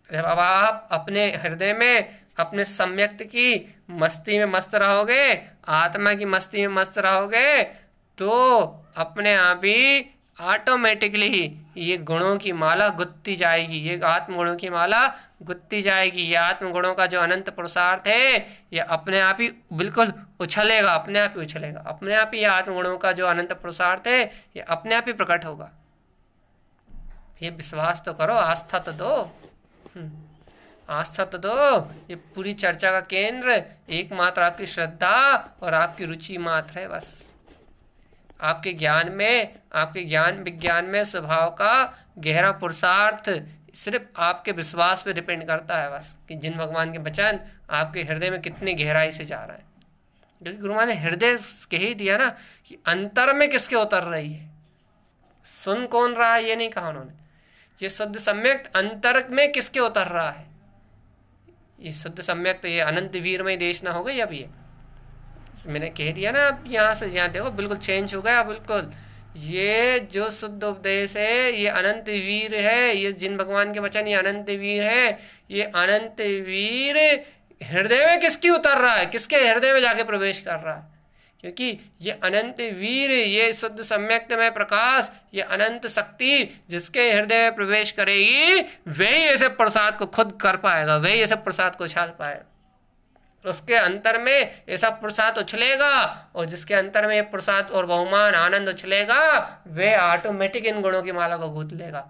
जब आप अपने हृदय में अपने सम्यक्त की मस्ती में मस्त रहोगे, आत्मा की मस्ती में मस्त रहोगे, तो अपने आप ही ऑटोमेटिकली ये गुणों की माला गुत्ती जाएगी, ये आत्म गुणों की माला गुत्ती जाएगी। ये आत्म गुणों का जो अनंत पुरुषार्थ है ये अपने आप ही बिल्कुल उछलेगा, अपने आप ही उछलेगा, अपने आप ही ये आत्म गुणों का जो अनंत पुरुषार्थ है ये अपने आप ही प्रकट होगा। ये विश्वास तो करो, आस्था तो दो, आस्था तो दो। ये पूरी चर्चा का केंद्र एकमात्र आपकी श्रद्धा और आपकी रुचि मात्र है। बस आपके ज्ञान में, आपके ज्ञान विज्ञान में स्वभाव का गहरा पुरुषार्थ सिर्फ आपके विश्वास पे डिपेंड करता है बस, कि जिन भगवान के वचन आपके हृदय में कितनी गहराई से जा रहा है। क्योंकि गुरु ने हृदय कह ही दिया ना कि अंतर में किसके उतर रही है, सुन कौन रहा है ये नहीं कहा उन्होंने। ये शुद्ध सम्यक अंतर में किसके उतर रहा है, ये शुद्ध सम्यक तो ये अनंत वीर में देश ना हो गई। अब ये मैंने कह दिया ना, अब यहाँ से यहाँ देखो बिल्कुल चेंज हो गया बिल्कुल। ये जो शुद्ध उपदेश है ये अनंत वीर है, ये जिन भगवान के वचन ये अनंत वीर है। ये अनंत वीर हृदय में किसकी उतर रहा है, किसके हृदय में जाके प्रवेश कर रहा है। क्योंकि ये अनंत वीर, ये शुद्ध सम्यक्त में प्रकाश, ये अनंत शक्ति जिसके हृदय में प्रवेश करेगी वही ऐसे प्रसाद को खुद कर पाएगा, वही ऐसे प्रसाद को उछाल पाएगा। उसके अंतर में ऐसा प्रसाद उछलेगा, और जिसके अंतर में ये प्रसाद और बहुमान आनंद उछलेगा वे ऑटोमेटिक इन गुणों की माला को गूंथ लेगा।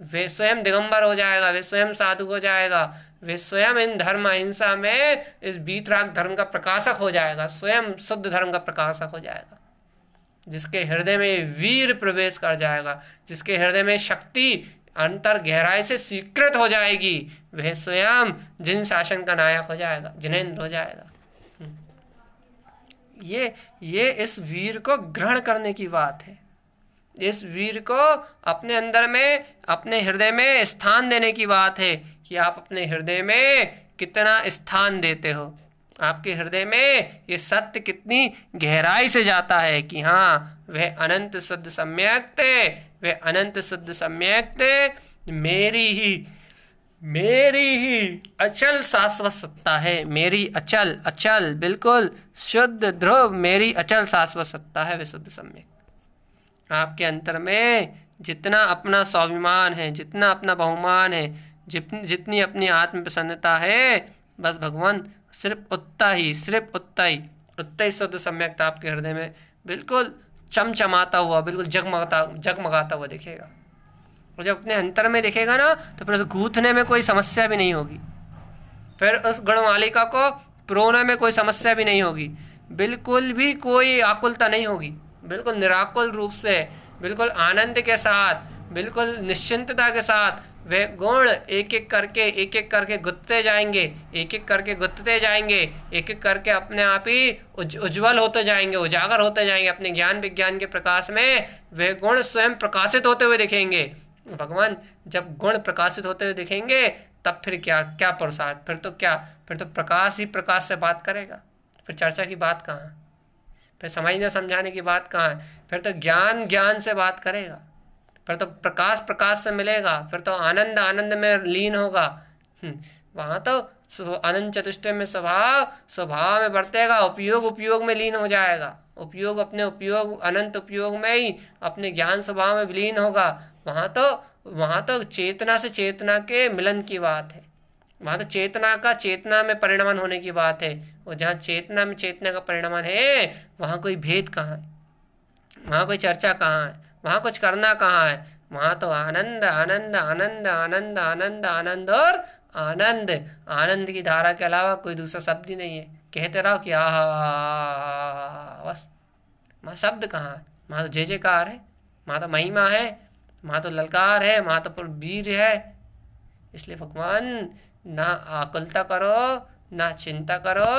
वे स्वयं दिगंबर हो जाएगा, वे स्वयं साधु हो जाएगा, वे स्वयं इन धर्म अहिंसा में इस बीतराग धर्म का प्रकाशक हो जाएगा, स्वयं शुद्ध धर्म का प्रकाशक हो जाएगा। जिसके हृदय में वीर प्रवेश कर जाएगा, जिसके हृदय में शक्ति अंतर गहराई से स्वीकृत हो जाएगी, वह स्वयं जिन शासन का नायक हो जाएगा, जिनेंद्र हो जाएगा। ये इस वीर को ग्रहण करने की बात है। इस वीर को अपने अंदर में, अपने हृदय में स्थान देने की बात है कि आप अपने हृदय में कितना स्थान देते हो। आपके हृदय में ये सत्य कितनी गहराई से जाता है कि हाँ वह अनंत शुद्ध सम्यक्त, वह अनंत शुद्ध सम्यक्त मेरी ही अचल शाश्वत सत्ता है। मेरी अचल अचल बिल्कुल शुद्ध ध्रुव मेरी अचल शाश्वत सत्ता है, वह शुद्ध सम्यक। आपके अंतर में जितना अपना स्वाभिमान है, जितना अपना बहुमान है, जितनी अपनी आत्म प्रसन्नता है, बस भगवान सिर्फ उतना ही शुद्ध सम्यक आपके हृदय में बिल्कुल चमचमाता हुआ, बिल्कुल जगमगाता हुआ दिखेगा। और जब अपने अंतर में दिखेगा ना तो फिर गूंथने में कोई समस्या भी नहीं होगी, फिर उस गुणमालिका को प्रोने में कोई समस्या भी नहीं होगी, बिल्कुल भी कोई आकुलता नहीं होगी। बिल्कुल निराकुल रूप से, बिल्कुल आनंद के साथ, बिल्कुल निश्चिंतता के साथ वे गुण एक एक करके गुत्ते जाएंगे, एक एक करके अपने आप ही उज्ज्वल होते जाएंगे, उजागर होते जाएंगे। अपने ज्ञान विज्ञान के प्रकाश में वे गुण स्वयं प्रकाशित होते हुए दिखेंगे। भगवान जब गुण प्रकाशित होते हुए दिखेंगे तब फिर क्या क्या पुरुषार्थ, फिर तो क्या, फिर तो प्रकाश ही प्रकाश से बात करेगा, फिर चर्चा की बात कहाँ है, फिर समझने समझाने की बात कहाँ है, फिर तो ज्ञान ज्ञान से बात करेगा, फिर तो प्रकाश प्रकाश से मिलेगा, फिर तो आनंद आनंद में लीन होगा। वहाँ तो अनंत चतुष्टय में स्वभाव स्वभाव में बरतेगा, उपयोग उपयोग में लीन हो जाएगा, उपयोग अपने उपयोग अनंत उपयोग में ही अपने ज्ञान स्वभाव में विलीन होगा। वहाँ तो चेतना से चेतना के मिलन की बात है, वहाँ तो चेतना का चेतना में परिणमन होने की बात है। और जहाँ चेतना में चेतना का परिणमन है वहाँ कोई भेद कहाँ है, वहाँ कोई चर्चा कहाँ है, वहाँ कुछ करना कहाँ है। वहाँ तो आनंद आनंद आनंद आनंद आनंद आनंद और आनंद, आनंद की धारा के अलावा कोई दूसरा शब्द ही नहीं है। कहते रहो कि आहा, बस। वहाँ शब्द कहाँ है, वहाँ तो जय जयकार है, वहाँ तो महिमा है, वहाँ तो ललकार है, वहाँ तो वीर है। इसलिए भगवान ना आकुलता करो, ना चिंता करो,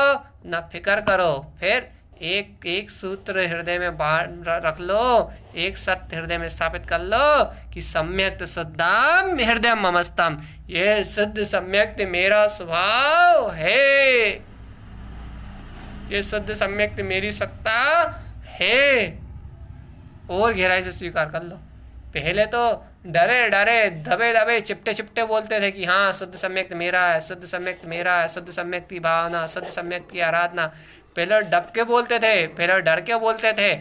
ना फिक्र करो, फिर एक एक सूत्र हृदय में रख लो, एक सत्य हृदय में स्थापित कर लो कि सम्यक्त शुद्धम हृदय ममस्तम, ये शुद्ध सम्यक्त मेरा स्वभाव है, ये शुद्ध सम्यक्त मेरी सत्ता है। और गहराई से स्वीकार कर लो। पहले तो डरे डरे दबे दबे चिपटे चिपटे बोलते थे कि हाँ शुद्ध सम्यक्त मेरा है, शुद्ध सम्यक्त मेरा है, शुद्ध सम्यक्त की भावना, शुद्ध सम्यक्त की आराधना। पहले डब के बोलते थे, पहले डर के बोलते थे,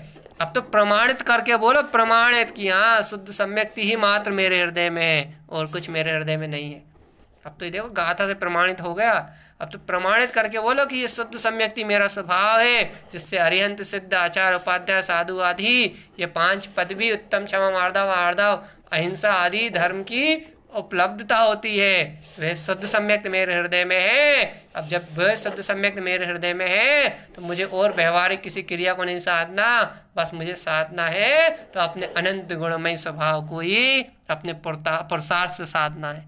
अब तो प्रमाणित करके बोलो, प्रमाणित कि हाँ शुद्ध सम्यक्त ही मात्र मेरे हृदय में है और कुछ मेरे हृदय में नहीं है। अब तो ये देखो गाथा से प्रमाणित हो गया, अब तो प्रमाणित करके बोलो कि ये शुद्ध सम्यक्ति मेरा स्वभाव है, जिससे अरिहंत सिद्ध आचार उपाध्याय साधु आदि ये 5 पदवी उत्तम क्षमा मार्दव आर्दव अहिंसा आदि धर्म की उपलब्धता होती है। वह शुद्ध सम्यक्त मेरे हृदय में है। अब जब वह शुद्ध सम्यक्त मेरे हृदय में है तो मुझे और व्यवहारिक किसी क्रिया को नहीं साधना, बस मुझे साधना है तो अपने अनंत गुणमय स्वभाव को ही अपने पुरुषार्थ से साधना है।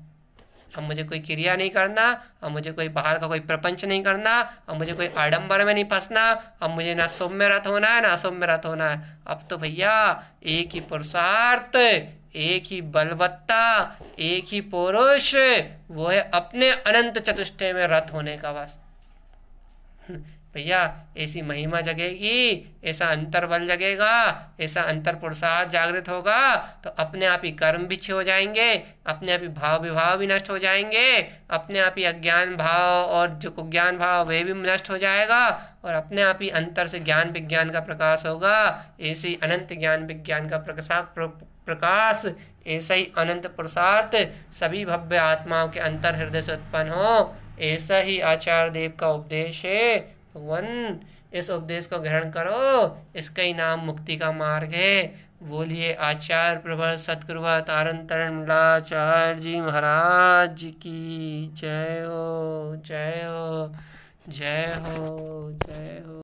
अब मुझे कोई क्रिया नहीं करना, अब मुझे कोई बाहर का कोई प्रपंच नहीं करना, अब मुझे कोई आडंबर में नहीं फंसना, अब मुझे ना शुभ में रत होना है ना अशुभ में रत होना है। अब तो भैया एक ही पुरुषार्थ, एक ही बलवत्ता, एक ही पुरुष, वो है अपने अनंत चतुष्टय में रत होने का। बस भैया ऐसी महिमा जगेगी, ऐसा अंतर बल जगेगा, ऐसा अंतर पुरुषार्थ जागृत होगा तो अपने आप ही कर्म भी हो जाएंगे, अपने आप ही भाव विभाव भी नष्ट हो जाएंगे, अपने आप ही अज्ञान भाव और जो कुज्ञान भाव वे भी नष्ट हो जाएगा और अपने आप ही अंतर से ज्ञान विज्ञान का प्रकाश होगा। ऐसे ही अनंत ज्ञान विज्ञान का प्रकाश, ऐसा ही अनंत पुरुषार्थ सभी भव्य आत्माओं के अंतर हृदय से उत्पन्न हो। ऐसा ही आचार्य देव का उपदेश है। भगवान इस उपदेश को ग्रहण करो, इसका ही नाम मुक्ति का मार्ग है। बोलिए आचार्य प्रभु सतगुरु तारण तरण मिलाचार्य जी महाराज की जय हो, जय हो, जय हो, जय हो।